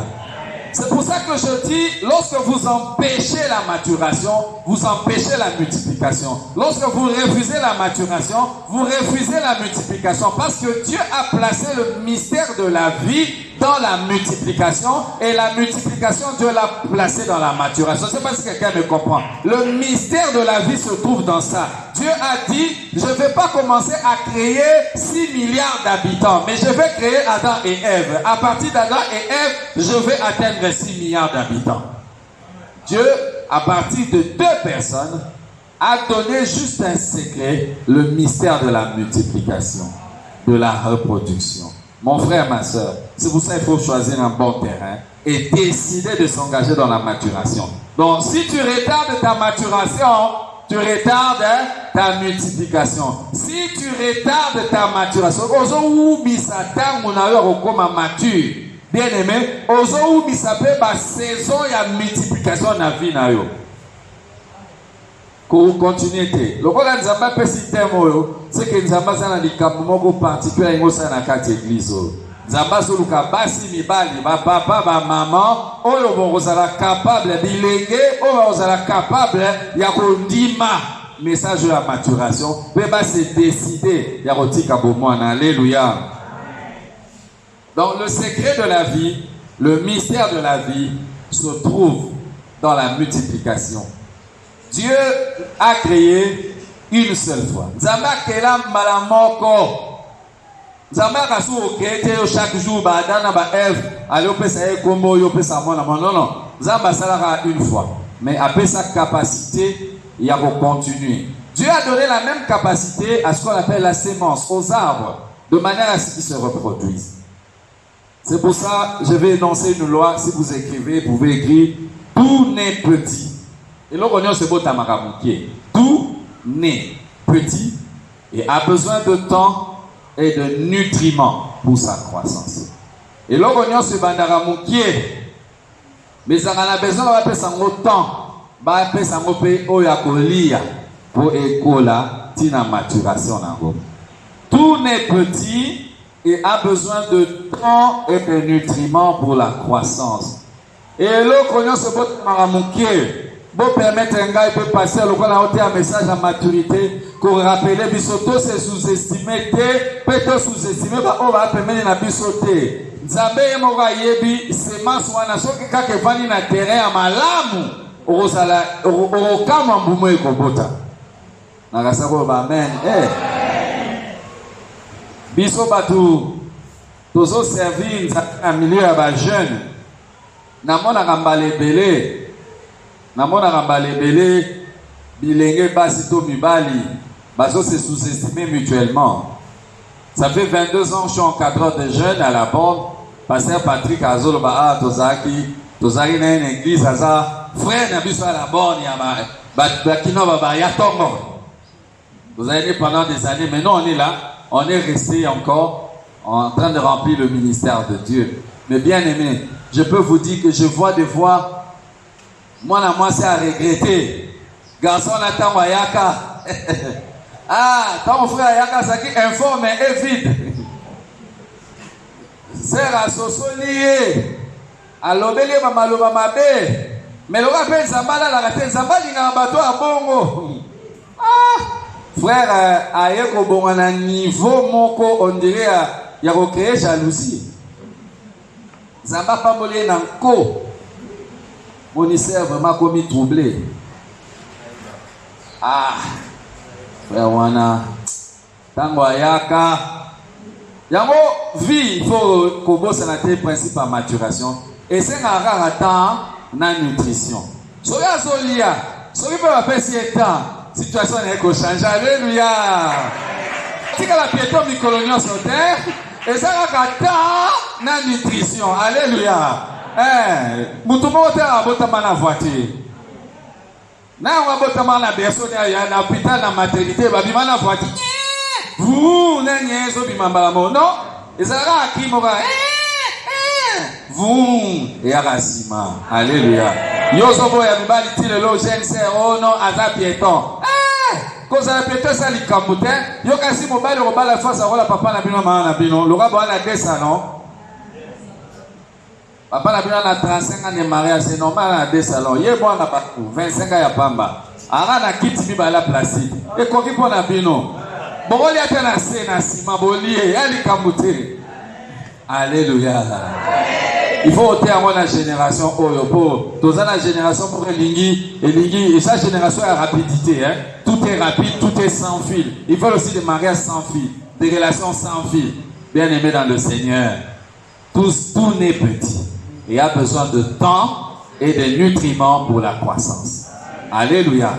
C'est pour ça que je dis, lorsque vous empêchez la maturation, vous empêchez la multiplication. Lorsque vous refusez la maturation, vous refusez la multiplication. Parce que Dieu a placé le mystère de la vie dans la multiplication et la multiplication, Dieu l'a placé dans la maturation. Je ne sais pas si quelqu'un me comprend. Le mystère de la vie se trouve dans ça. Dieu a dit, je ne vais pas commencer à créer 6 milliards d'habitants, mais je vais créer Adam et Ève. À partir d'Adam et Ève, je vais atteindre 6 milliards d'habitants. Dieu, à partir de 2 personnes, a donné juste un secret, le mystère de la multiplication, de la reproduction. Mon frère, ma soeur, c'est pour ça qu'il faut choisir un bon terrain et décider de s'engager dans la maturation. Donc, si tu retardes ta maturation, tu retardes ta multiplication. Si tu retardes ta maturation, bien aimé, saison ya multiplication na vie na yo. Ko continuer. Lokola nzamba pesi temo c'est que nzamba sana likambo moko particulier ngo sana kati église. Nzamba soluka basi mibali ba papa ba maman oyo bozala capable bilenge oyo bozala capable ya kondima message de la maturation pe ba se décider ya kotika bomwana. Alléluia. Donc le secret de la vie, le mystère de la vie se trouve dans la multiplication. Dieu a créé une seule fois. Nzamba kela malamoko. Nzamba kasu okete chaque jour ba Adam ba Ève, allez opesa e kombo yo pesa mona non non. Nzamba salaka une fois, mais après sa capacité, il y a pour continuer. Dieu a donné la même capacité à ce qu'on appelle la sémence aux arbres, de manière à ce qu'ils se reproduisent. C'est pour ça je vais énoncer une loi. Si vous écrivez, vous pouvez écrire tout n'est petit. Et là, on se bota makamukie. Tout n'est petit et a besoin de temps et de nutriments pour sa croissance. Et là, on se bandaramukie. Mais ça a besoin de faire temps. Ba faire ça oyakolia pour écola tina maturation nango. Tout n'est petit et a besoin de temps et de nutriments pour la croissance. Et là, on se bota makamukie. Pour permettre un gars de passer à un message à maturité, pour rappeler bisoto c'est sous-estimé, peut-être sous-estimé, on va permettre na bisoté. Nzambe moga yebi semence wana soki kake vani na terrain ya malamu, orosala orokama mbumo ekobota. Nakasa ko ba amen. Biso batu tozo servir na milieu ya ba jeune. Na mona kambale belé. Namona kambalebele bilenge basi to mibali baso se sous-estimer mutuellement. Ça fait 22 ans que je suis encadreur de jeunes à la bande. Pasteur Patrick Azolo ba tozaki na une église aza frère na biso à la bande ya ba kino ba ya tongo. Vous avez dit pendant des années, maintenant on est là, on est resté encore en train de remplir le ministère de Dieu. Mais bien aimé, je peux vous dire que je vois des fois moi c'est à regretter. Garçon attend Wayaka. Ah, ton frère Ayaka, ça qui informe et vide. Sœur à Sosolié. Alobele Mamaloba Mabe. Mais le rappel Zambala la raté Zambali n'a pas bateau à Bongo. Ah, frère Ayeko Bongana niveau moko on dirait il y a recréé jalousie. Zamba Pambolé Nanko. Monisère vraiment commis troublé. Ah, frère Wana, tango ayaka, yango vie, il faut qu'on se la principe à maturation. Et c'est un rare temps na nutrition. Soya solia, soya peut appeler si étant situation n'est qu'au change. Alléluia. Si la piéton mi-colonial sur terre, et ça a temps na nutrition. Alléluia. Moutouma au terre à botama na voiture. Na on va botamana na berceau na hôpital na maternité ba bima na voiture. Vous na nyezo bima mbala non ezara ki mo ba vous et arasima. Alléluia. Yo so boya bibali ti le lo jeune sœur oh non aza piéton. Cause la piéton ça li kambote yo kasi mo ba le robala face à rola papa na bino ma na bino lo ga ba na desa non. Papa na bino na 35 ans de mariage, c'est normal à des salons. Yé bon na 25 ans ya pamba. Ara na kiti bi ba la placide. Et koki po na bino. Bogoli ata na se na sima bolie, ali kamute. Alléluia. Il faut ôter à la génération oyo po. Toza la génération pour lingi et sa génération a rapidité hein. Tout est rapide, tout est sans fil. Il faut aussi des mariages sans fil, des relations sans fil. Bien aimé dans le Seigneur. Tout n'est petit. Il y a besoin de temps et de nutriments pour la croissance. Alléluia.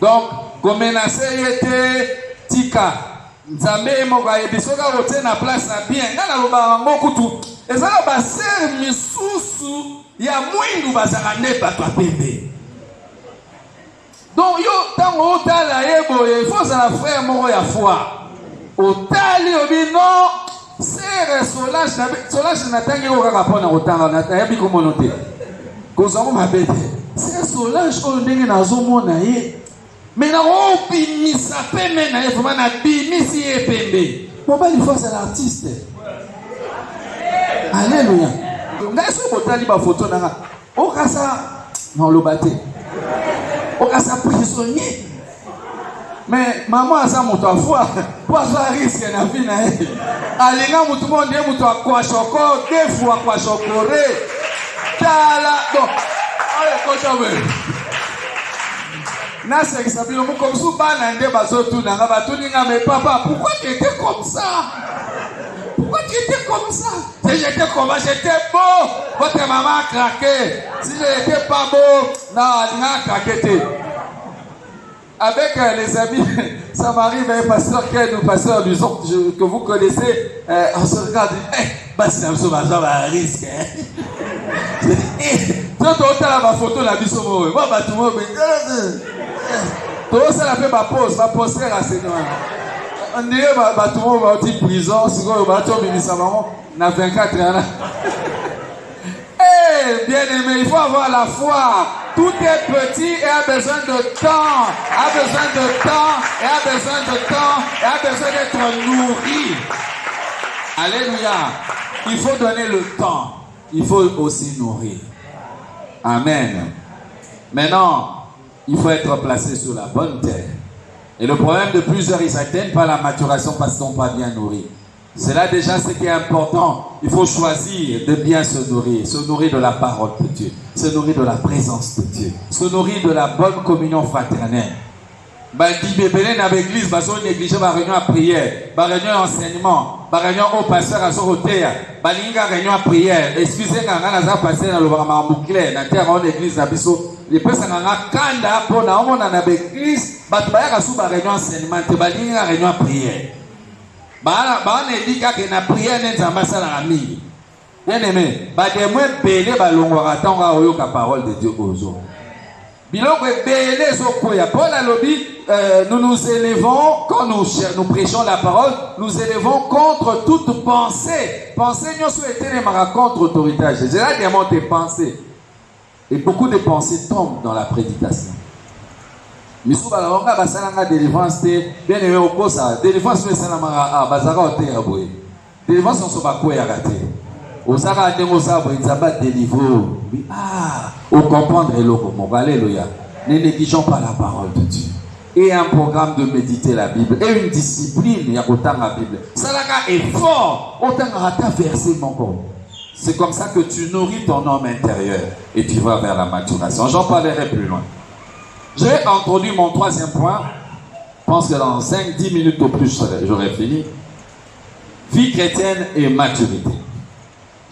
Donc, comme menacé était tika, nzambe moga ebisoka rote na place na bien. Ngana loba ngokutu. Ezala baser misusu ya mwindu bazala ne bato pembe. Donc yo tango otala yebo il faut ça la frère moko ya foi. Otali obino c'est Solange n'attend pas qu'on a autant na tayabi comme noté. Kozamo mabete. C'est Solange on ndenge na zomo na ye. Mais na obi misape me na ye vraiment na bimisi e pembe. Mobali il faut c'est l'artiste. Alléluia. Ngaso botali ba photo na o kasa na lo baté. O kasa prisonnier. Mais maman a ça mon toi foi pour avoir risque na vie na elle. Alinga mutu monde mutu akwa choko deux fois akwa chokore. Tala donc allez kochabe. Na c'est ça bilo comme sous bana ndé bazotu na ba tuninga mais papa pourquoi tu étais comme ça? Pourquoi tu étais comme ça? Si j'étais comme ça, j'étais beau. Votre maman a craqué. Si je n'étais pas beau, non, elle a craqué. Avec les amis, ça m'arrive un pasteur pasteur du Zon que vous connaissez, on se regarde, bah c'est un sauvage à risque. Tu as ma photo la biso moi, bah tout le monde, tout ça la fait ma pause, ma poster à Seigneur. On dirait bah tout le monde va en prison, si on va tomber dans sa maman, on a 24 ans. Bien aimé, il faut avoir la foi. Tout est petit et a besoin de temps. A besoin de temps et a besoin de temps et a besoin d'être nourri. Alléluia. Il faut donner le temps. Il faut aussi nourrir. Amen. Maintenant, il faut être placé sur la bonne terre. Et le problème de plusieurs, ils n'atteignent pas la maturation parce qu'ils ne sont pas bien nourris. C'est là déjà ce qui est important. Il faut choisir de bien se nourrir de la parole de Dieu, se nourrir de la présence de Dieu, se nourrir de la bonne communion fraternelle. Bandi bébé dans l'église, baso négliger la réunion à prière, la réunion enseignement, la réunion au pasteur à sorotea, balinga réunion à prière. Excusez-moi, on a passé dans le bouclé, dans terre en église na biso. Les personnes en kanda pour na on a l'église, batbaya kasu la réunion enseignement, te balinga réunion à prière. Bah on dit que na prière n'enzamba ça la mingi. Bien aimé, bah des moins belé balongwa tanga oyoka parole de Dieu aujourd'hui. Biloko belé zokoya. Paul a lobby, nous nous élevons quand nous prêchons la parole, nous élevons contre toute pensée. Pensée nous souhaitons les contre autorité. J'ai là des mots de pensée. Et beaucoup de pensées tombent dans la prédication. Misu balonga basalanga délivrance te bien aimé okosa délivrance mais salamanga bazaka ote ya boye délivrance on so bakoya raté osaka ndengo sa boye nzaba délivrer au comprendre eloko mon alléluia. Ne négligeons pas la parole de Dieu et un programme de méditer la Bible et une discipline ya kotanga la Bible salaka effort otanga rata verset mon corps. C'est comme ça que tu nourris ton homme intérieur et tu vas vers la maturation. J'en parlerai plus loin. J'ai introduit mon troisième point. Je pense que dans 5-10 minutes au plus, j'aurai fini. Vie chrétienne et maturité.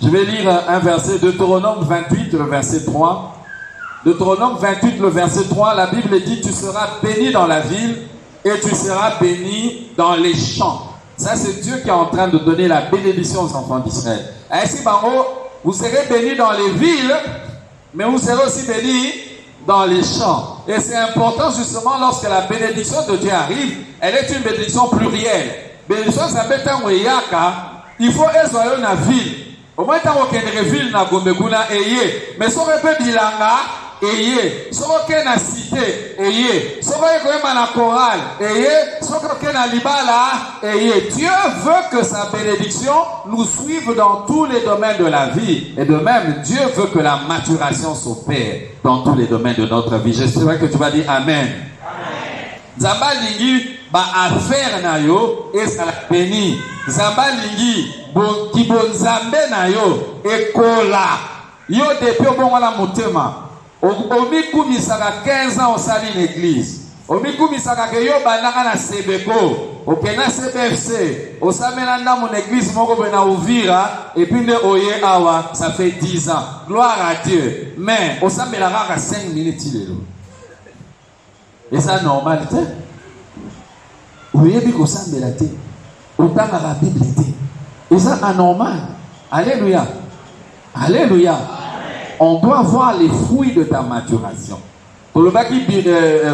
Je vais lire un verset, Deutéronome 28, le verset 3. Deutéronome 28, le verset 3, la Bible dit « Tu seras béni dans la ville et tu seras béni dans les champs. » Ça, c'est Dieu qui est en train de donner la bénédiction aux enfants d'Israël. Ainsi, vous serez bénis dans les villes, mais vous serez aussi bénis dans les champs. Et c'est important justement lorsque la bénédiction de Dieu arrive, elle est une bénédiction plurielle. Bénédiction, ça peut être un yaka. Il faut être dans la ville. Au moins, tant qu'il y a une ville, mais ça peut être bilanga. Ayez, ce qu'on a cité, ayez, ce qu'on a na chorale, ayez, ce qu'on a libala, ayez. Dieu veut que sa bénédiction nous suive dans tous les domaines de la vie. Et de même, Dieu veut que la maturation s'opère dans tous les domaines de notre vie. J'espère que tu vas dire Amen. Zamba lingi ba affaire na yo et ça la béni. Zamba lingi bon ki bon zambe na yo et kola. Yo depuis bon la motema. Omiku misaka 15 ans au sali l'église. Omiku misaka ke yo banaka na Sebeko, okena CBFC, osamela na mon église moko bena Uvira et puis ne oye awa, ça fait 10 ans. Gloire à Dieu. Mais osamela ka 5 minutes lelo. Et ça normalité. Oye bi ko samela te. Otanga la Bible te. Et ça anormal. Alléluia. Alléluia. On doit voir les fruits de ta maturation. Pour le baki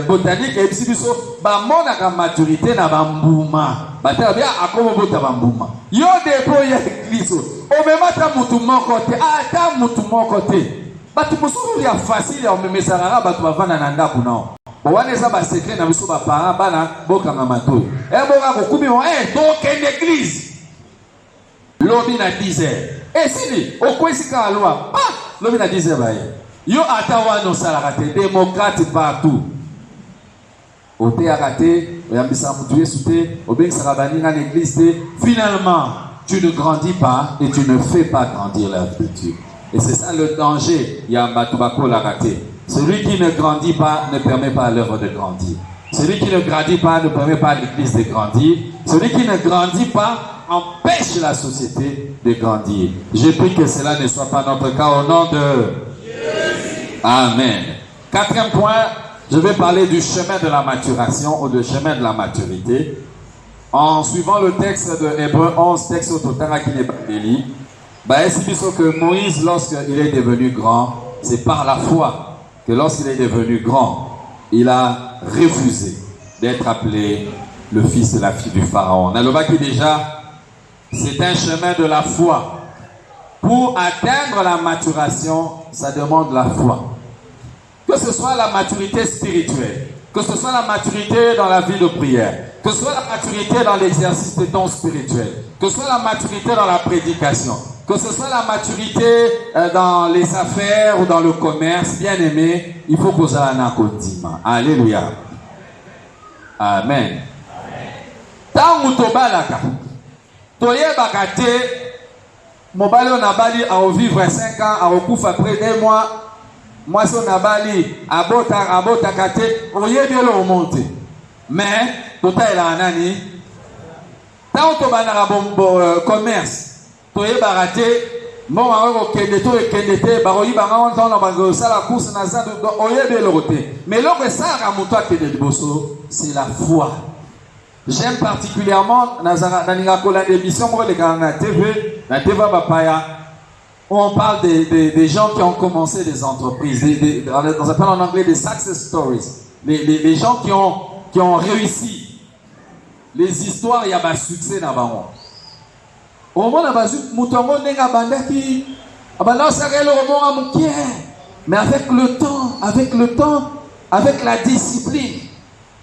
botanique, et puis ba monaka maturité na bambuma. Ba ta bien akomo bota bambuma. Yo depo ya Kristo. O mema ta mutu moko te, ta mutu moko te. Ba tu musuru ya facile o meme sarara ba tu bavana na ndaku nao. O wane za ba secret na biso ba parents bana boka mamato. Boka ko kubi mo donc en église. Lobi na 10h. Et si o kwesika loi. L'homme a dit yo atawa no salarate démocrate partout. Ote akate, oyambisa mutuye soute, obeng sarabani na l'église. Finalement, tu ne grandis pas et tu ne fais pas grandir l'œuvre de Dieu. Et c'est ça le danger. Yamatubako l'arate. Celui qui ne grandit pas ne permet pas à l'œuvre de grandir. Celui qui ne grandit pas ne permet pas à l'église de grandir. Celui qui ne grandit pas empêche la société de grandir. Je prie que cela ne soit pas notre cas au nom de Jésus. Amen. Quatrième point, je vais parler du chemin de la maturation ou du chemin de la maturité. En suivant le texte de Hébreux 11, texte au total qui n'est pas délit, que Moïse, lorsqu'il est devenu grand, c'est par la foi que lorsqu'il est devenu grand, il a refusé d'être appelé le fils de la fille du Pharaon. Naloba qui déjà, c'est un chemin de la foi. Pour atteindre la maturation, ça demande la foi. Que ce soit la maturité spirituelle, que ce soit la maturité dans la vie de prière, que ce soit la maturité dans l'exercice des dons spirituels, que ce soit la maturité dans la prédication, que ce soit la maturité dans les affaires ou dans le commerce, bien aimé, il faut que vous ayez un condiment. Alléluia. Amen. Tant que balaka, toye bakate, mobali on a bali à vivre 5 ans, à recouvrir après 2 mois. Moi si on a bali à bota kate, oye bien le remonter. Mais tota il a anani. Tant que banara bon commerce, toye bakate, mon maro kende to kende baroyi bango dans la bango ça la course na za oye bien le roté. Mais l'autre ça ramuto kende de bosso, c'est la foi. J'aime particulièrement dans l'émission na TV Bapaya, où on parle des gens qui ont commencé des entreprises, on appelle en anglais des success stories, les gens qui ont réussi, les histoires, il y a un succès dans le au moment où il y a un succès, Mais avec le temps, avec la discipline.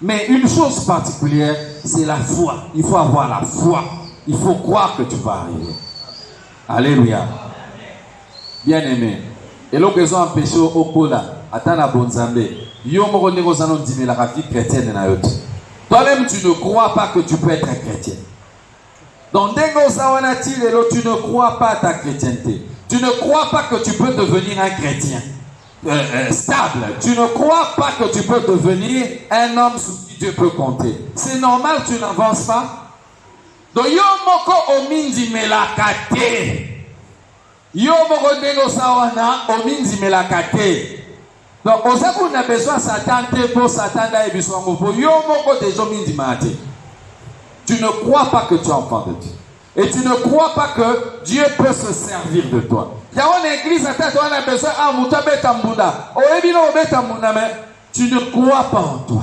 Mais une chose particulière, c'est la foi. Il faut avoir la foi. Il faut croire que tu vas arriver. Alléluia. Bien-aimé. Et là, ils ont empêché au Kola, attends la bonne zambé. Toi-même, tu ne crois pas que tu peux être un chrétien. Donc, tu ne crois pas à ta chrétienté. Tu ne crois pas que tu peux devenir un chrétien stable. Tu ne crois pas que tu peux devenir un homme sur qui Dieu peut compter. C'est normal, tu n'avances pas. Donc, yo moko omindi melakate. Yo moko dengo sawana omindi melakate. Donc, on a besoin de Satan pour Satan d'aller pour yo moko des omindi mate. Tu ne crois pas que tu es enfant de Dieu. Et tu ne crois pas que Dieu peut se servir de toi. Il y a une église à tête, on a besoin mais tu ne crois pas en toi.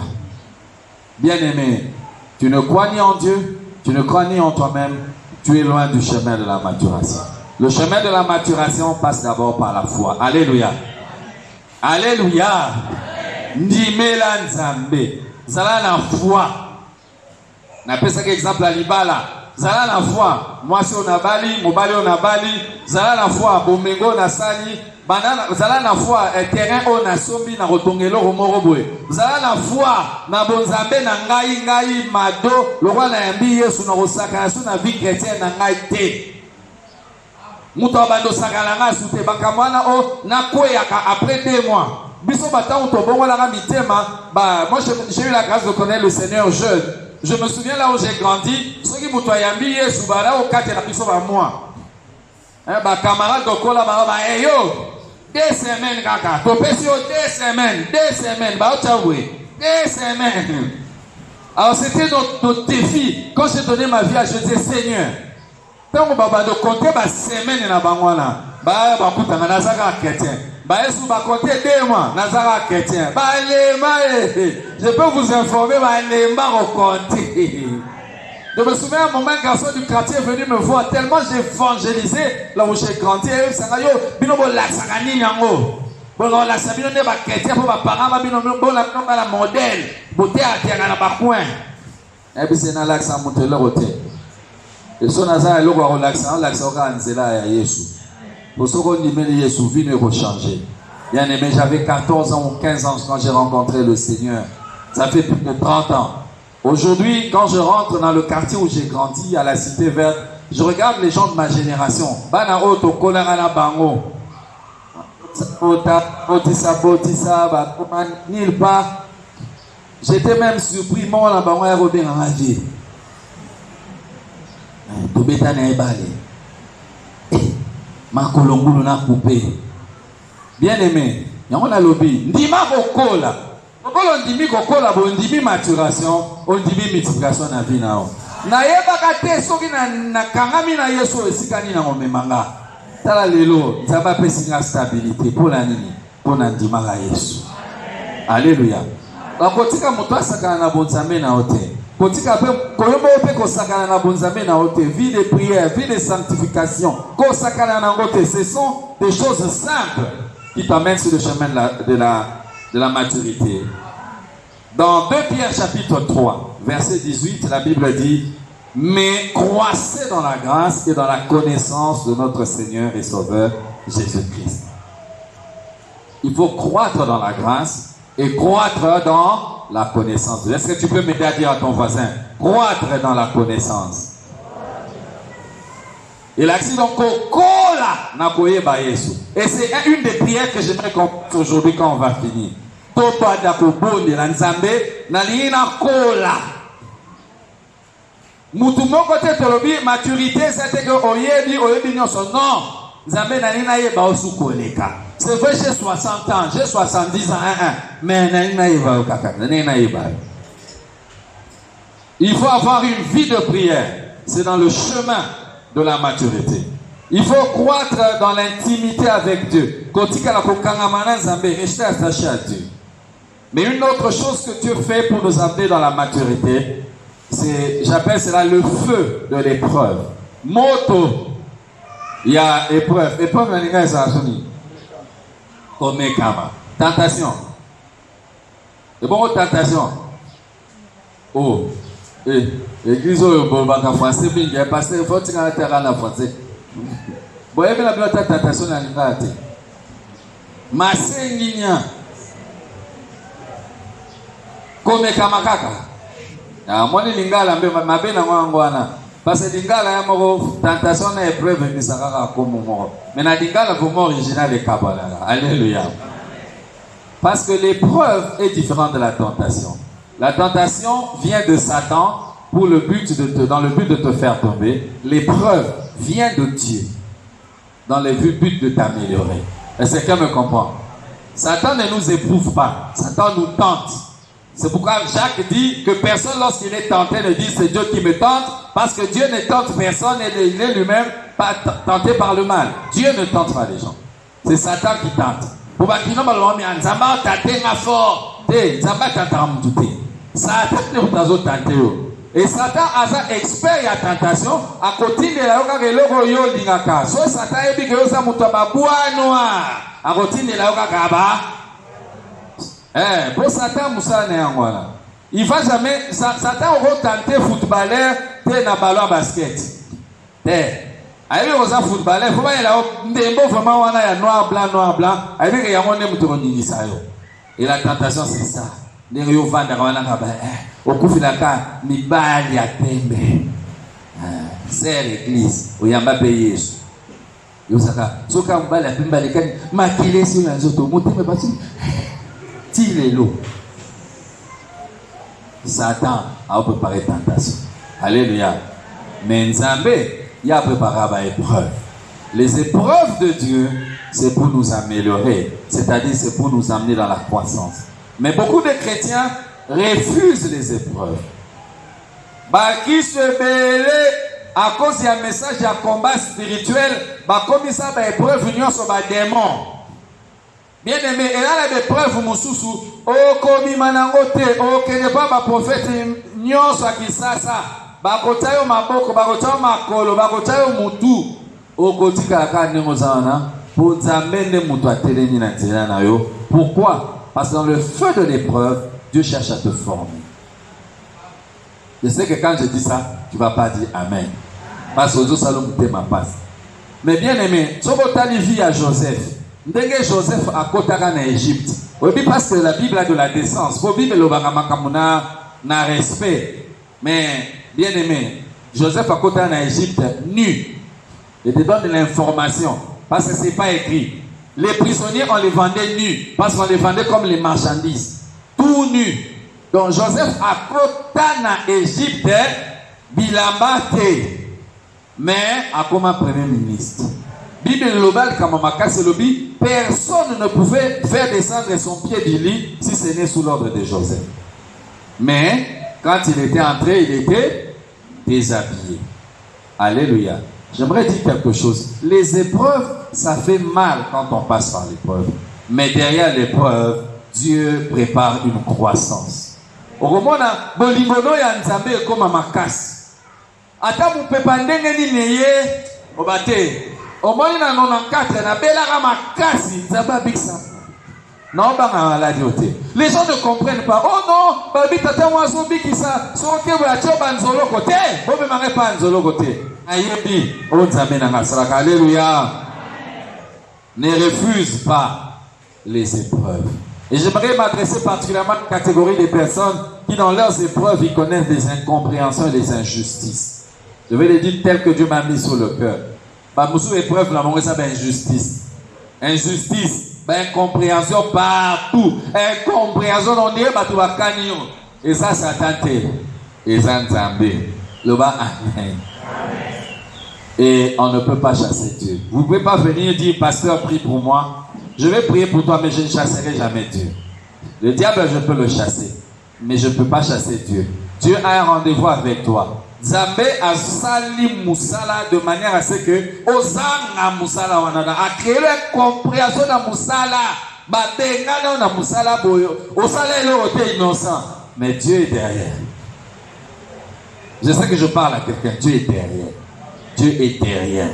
Bien-aimé, tu ne crois ni en Dieu, tu ne crois ni en toi-même, tu es loin du chemin de la maturation. Le chemin de la maturation passe d'abord par la foi. Alléluia. Alléluia. Ndimela nzambe. Zala la foi. On appelle ça exemple à Libala. Zala la foi. Moi si on a bali, mobali on a bali. Zala la foi. Bomengo na sali. Zala la foi. Terrain on a sombi na rotongelo romoroboe. Zala la foi. Na bonzambe na ngai mado. Le roi na yambi yesu na rosaka na su na vie chrétienne na ngai te. Muto bando sakala nga sute bakamwana o na koyaka après 2 mois. Biso bata on to bongo la mitema. Moi j'ai eu la grâce de connaître le Seigneur jeune. Je me souviens là où j'ai grandi, ceux qui m'ont yambi yesu bara au 4 la biso ba moi. Camarade de kola ba yo 2 semaines kaka. To pesi o 2 semaines ba o tchawe 2 semaines. Alors c'était notre défi. Quand j'ai donné ma vie à Jésus, Seigneur, tant que baba de compter ba semaine na bangwana, ba kutanga na zaka chrétien. Ba yesu ba compter 2 mois na zaka chrétien. Ba je peux vous informer ba lemba compter. Je me souviens un moment, un garçon du quartier est venu me voir tellement j'ai évangélisé là où j'ai grandi. Sangayo binobo la sangani nyango. Bon la sabino ne ba chrétien pour ba parents ba binobo bon la modèle. Beauté à tianga na ba coin. Et puis c'est na l'accent monter le côté. Et son azar est le roi l'accent ka nzela ya Yesu. Pour ce qu'on dit mais Yesu vient de changer. Bien aimé, j'avais 14 ans ou 15 ans quand j'ai rencontré le Seigneur. Ça fait plus de 30 ans. Aujourd'hui, quand je rentre dans le quartier où j'ai grandi, à la Cité Verte, je regarde les gens de ma génération. Bana oto kolangana bango. Otisa, nil pas. J'étais même surpris, moi la bango est revenu en vie. To beta na ebale. Ma kolongulu na coupé. Bien aimé, on a lobby. Ndima kokola. Kokola ndimi kokola bo ndimi maturation, on ndimi multiplication na vie nao. Na yeba kate soki na kangami na Yesu esikani na ngomemanga. Tala lelo, nzaba pesi na stabilité pour la nini, pour na ndima la Yesu. Alléluia. Bakotika moto asakana na bonzambe na hote. Kotika pe koyobo pe kosakana na bonzambe na hote, vie de prière, vie de sanctification. Kosakana na hote, ce sont des choses simples qui t'amènent sur le chemin de la maturité. Dans 2 Pierre chapitre 3, verset 18, la Bible dit: mais croissez dans la grâce et dans la connaissance de notre Seigneur et Sauveur Jésus-Christ. Il faut croître dans la grâce et croître dans la connaissance. Est-ce que tu peux m'aider à dire à ton voisin: croître dans la connaissance? Et l'accident kokola na koyeba Yesu. Et c'est une des prières que j'aimerais qu'on fasse aujourd'hui quand on va finir. Topa da kobonde na nzambe na lina kola. Mutu moko te tolobi maturité c'est que oyebi nyonso non. Nzambe na lina yeba osukoleka. C'est vrai j'ai 60 ans, j'ai 70 ans mais na lina yeba okaka, na lina yeba. Il faut avoir une vie de prière. C'est dans le chemin de la maturité. Il faut croître dans l'intimité avec Dieu. Mais une autre chose que Dieu fait pour nous amener dans la maturité, c'est, j'appelle cela le feu de l'épreuve. Moto, il y a épreuve. Épreuve, Komekama. Tentation. C'est bon, tentation. Oh. Église au Baka français, il y a passé, il faut que tu aies un français. Bon, il y a une tentation dans l'ingate. Masenginya. Komekama kaka. Moi, lingala, ma belle ngwana. Parce que lingala, il y a une tentation et épreuve qui sera comme mort. Mais la lingala, pour moi, original est Kabbalah. Alléluia. Parce que l'épreuve est différente de la tentation. La tentation vient de Satan dans le but de te faire tomber. L'épreuve vient de Dieu dans le but de t'améliorer. Est-ce que quelqu'un me comprend? Satan ne nous éprouve pas. Satan nous tente. C'est pourquoi Jacques dit que personne, lorsqu'il est tenté, ne dit c'est Dieu qui me tente, parce que Dieu ne tente personne et il est lui-même pas tenté par le mal. Dieu ne tente pas les gens. C'est Satan qui tente. Satan ne vous tenté. Et Satan a expert à tentation, à côté de la logo yo lingaka. So Satan est dit que ça mutaba noir. À côté de la loga pour Satan Moussa Néangwana. Il va jamais. Satan aura tenté footballeur, t'es na ballon basket. Aïe, on a footballeur, faut pas y aller. Ndembo vraiment on a noir blanc. Aïe, il y a un homme qui dit ça. Et la tentation c'est ça. Ndenge yo vanda kawana kaba. Okufila ka mibali ya tembe. C'est l'église. Oyamba pe Yesu. Yosaka. Soka mibali ya tembe lekani makile si na nzoto motema basi. Tilelo. Satan a préparé tentation. Alléluia. Mais Nzambe, il a préparé des épreuves. Les épreuves de Dieu, c'est pour nous améliorer. C'est-à-dire, c'est pour nous amener dans la croissance. Mais beaucoup de chrétiens refusent les épreuves. Qui se mêlent à cause d'un message d'un combat spirituel, comme ça, épreuve union sur les démons. Bien aimé, et là, il y a des preuves, Moussoussou. Oh, comme Manangote, oh, que ne pas ma prophète, nyon soit qui ça. Bakotayo maboko, bakotayo makolo, bakotayo mutu. Oh, kotika ka nemozana, pour t'amener mutu à teleni na telana yo. Pourquoi? Parce que dans le feu de l'épreuve, Dieu cherche à te former. Je sais que quand je dis ça, tu ne vas pas dire Amen. Parce que Dieu ma passe. Mais bien aimé, si vous avez vu à Joseph, Joseph a Kotara en Égypte. Oui, parce que la Bible a de la décence. La Bible n'a respect. Mais, bien aimé, Joseph a Kotara en Égypte nu. Il te donne de l'information. Parce que ce n'est pas écrit. Les prisonniers, on les vendait nus. Parce qu'on les vendait comme les marchandises. Tout nus. Donc, Joseph a Kotara en Égypte, Bilambate. Mais, a comme un premier ministre. Bible globale, comme Makase Lobi, personne ne pouvait faire descendre son pied du lit si ce n'est sous l'ordre de Joseph. Mais, quand il était entré, il était déshabillé. Alléluia. J'aimerais dire quelque chose. Les épreuves, ça fait mal quand on passe par l'épreuve. Mais derrière l'épreuve, Dieu prépare une croissance. Au moment où Bolimono ya Nzambe comme Makase. Ata mu pepandenge ni neye obate. Au moins, il y a 94, il y a non, les gens ne comprennent pas. Oh non, babi tata moi zombie qui ça, son que vous la tio banzolo côté, vous me marrez pas banzolo côté. Ayebi, oh zamena ngasaka, alléluia. Ne refuse pas les épreuves. Et j'aimerais m'adresser particulièrement à la catégorie des personnes qui dans leurs épreuves ils connaissent des incompréhensions et des injustices. Je vais les dire telles que Dieu m'a mis sur le cœur. Moussou épreuve la monnaie ça ben injustice. Injustice, ben incompréhension partout. Incompréhension on dirait bah tu vas canyon. Et ça c'est tenté. Et ça Nzambe. Le bas amen. Et on ne peut pas chasser Dieu. Vous ne pouvez pas venir dire pasteur prie pour moi. Je vais prier pour toi mais je ne chasserai jamais Dieu. Le diable je peux le chasser. Mais je ne peux pas chasser Dieu. Dieu a un rendez-vous avec toi. Zambé a sali musala de manière à ce que ozanga musala wanana a créé la compréhension de musala ba bengana na musala boyo osala le côté innocent mais Dieu est derrière. Je sais que je parle à quelqu'un. Dieu est derrière. Dieu est derrière.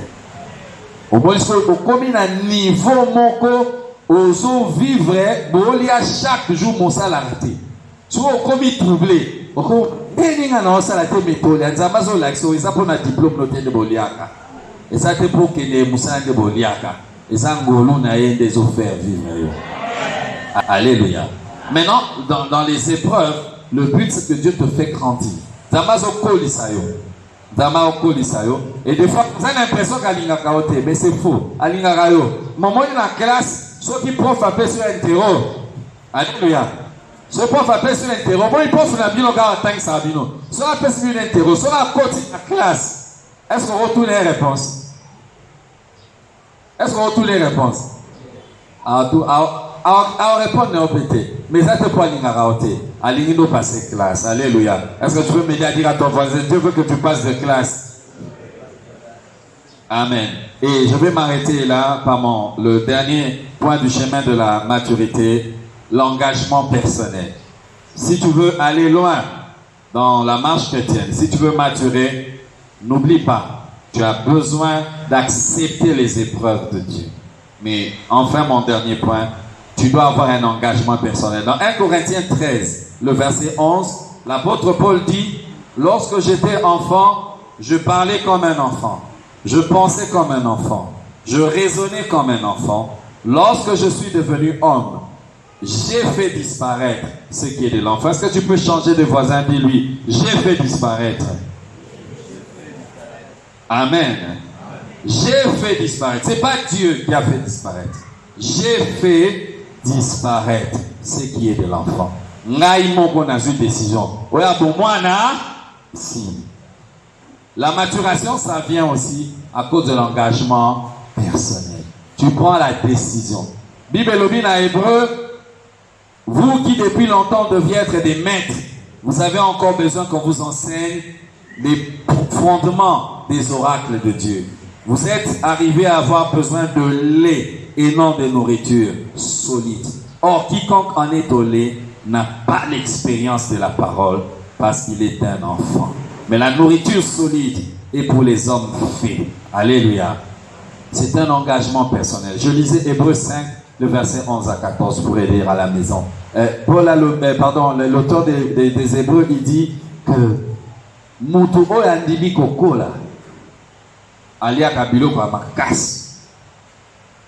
Au moins au comme un niveau moko ozo vivre bolia chaque jour mon salarité. Tu as commis troublé. Beninga na osalate metole nzamba zo lakso eza pona diplôme noté de boliaka. Et ça te pour que les moussins de boliaka. Et ça ngolo na yende zo faire vivre. Alléluia. Maintenant dans les épreuves, le but c'est que Dieu te fait grandir. Nzamba zo kolisayo. Nzamba kolisayo. Et des fois vous avez l'impression qu'alinga kaote, mais c'est faux. Alinga kayo. Moment dans la classe, ceux qui prof appellent sur interro. Alléluia. Ce prof appelle sur l'interro. Bon, il pense que la vie, on a tant que ça. Si on appelle sur l'interro, si on a côté la classe, est-ce qu'on retourne les réponses? Est-ce qu'on retourne les réponses? Alors, répondre n'est pas pété. Mais ça te prend l'ingaraoté. Aligno passer classe. Alléluia. Est-ce que tu veux m'aider à dire à ton voisin, Dieu veut que tu passes de classe? Amen. Et je vais m'arrêter là par le dernier point du chemin de la maturité. L'engagement personnel. Si tu veux aller loin dans la marche chrétienne, si tu veux maturer, n'oublie pas, tu as besoin d'accepter les épreuves de Dieu. Mais enfin, mon dernier point, tu dois avoir un engagement personnel. Dans 1 Corinthiens 13, le verset 11, l'apôtre Paul dit, lorsque j'étais enfant, je parlais comme un enfant, je pensais comme un enfant, je raisonnais comme un enfant. Lorsque je suis devenu homme, j'ai fait disparaître ce qui est de l'enfant. Est-ce que tu peux changer de voisin? Dis-lui, j'ai fait disparaître. Amen. J'ai fait disparaître. Ce n'est pas Dieu qui a fait disparaître. J'ai fait disparaître ce qui est de l'enfant. On a une décision. La maturation, ça vient aussi à cause de l'engagement personnel. Tu prends la décision. Bible en hébreu. Vous qui depuis longtemps deviez être des maîtres, vous avez encore besoin qu'on vous enseigne les fondements des oracles de Dieu. Vous êtes arrivés à avoir besoin de lait et non de nourriture solide. Or, quiconque en est au lait n'a pas l'expérience de la parole parce qu'il est un enfant. Mais la nourriture solide est pour les hommes faits. Alléluia. C'est un engagement personnel. Je lisais Hébreux 5. Le verset 11 à 14 pour aider à la maison. Paul, l'auteur des Hébreux, il dit que Mutuo Andimi Kokola Alia Kabilo Makas.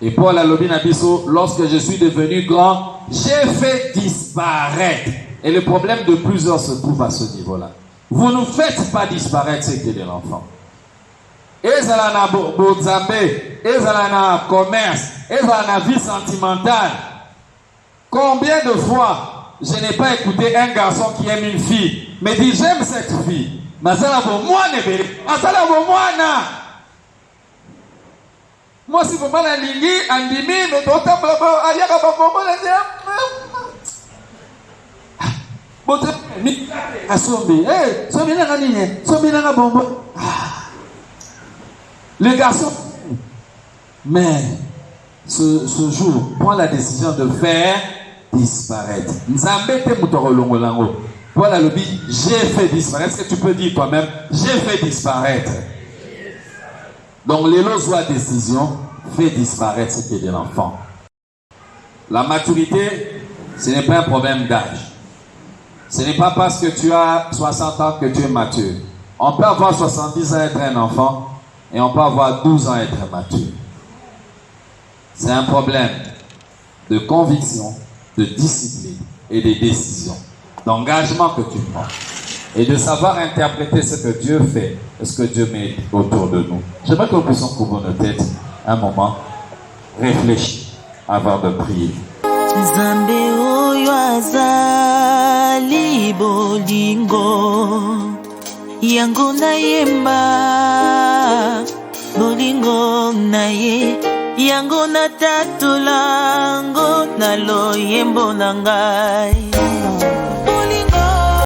Et Paul Alobinabiso, lorsque je suis devenu grand, j'ai fait disparaître. Et le problème de plusieurs se trouve à ce niveau-là. Vous ne faites pas disparaître ce qui est de l'enfant. Ezalana Bozambe, Ezalana commerce, Ezalana vie sentimentale. Combien de fois je n'ai pas écouté un garçon qui aime une fille, mais dit j'aime cette fille. Masala moi si vous m'avez lingui, andimi, mais d'autres ayaka babombo la asombi, sombi na nini, sombi na bombo. Le garçon, mais ce jour, prend la décision de faire disparaître. Nzambe te mutoro longolango. Voilà le dit, j'ai fait disparaître. Est-ce que tu peux dire toi-même, j'ai fait disparaître? Donc, les lois décision fait disparaître ce qui est de l'enfant. La maturité, ce n'est pas un problème d'âge. Ce n'est pas parce que tu as 60 ans que tu es mature. On peut avoir 70 ans et être un enfant. Et on peut avoir 12 ans et être mature. C'est un problème de conviction, de discipline et de décision, d'engagement que tu prends. Et de savoir interpréter ce que Dieu fait et ce que Dieu met autour de nous. J'aimerais que nous puissions couvrir nos têtes un moment, réfléchir avant de prier. Nzambe oyo azali bolingo yango nayemba bolingo naye yango natatulango na loyembo na ngai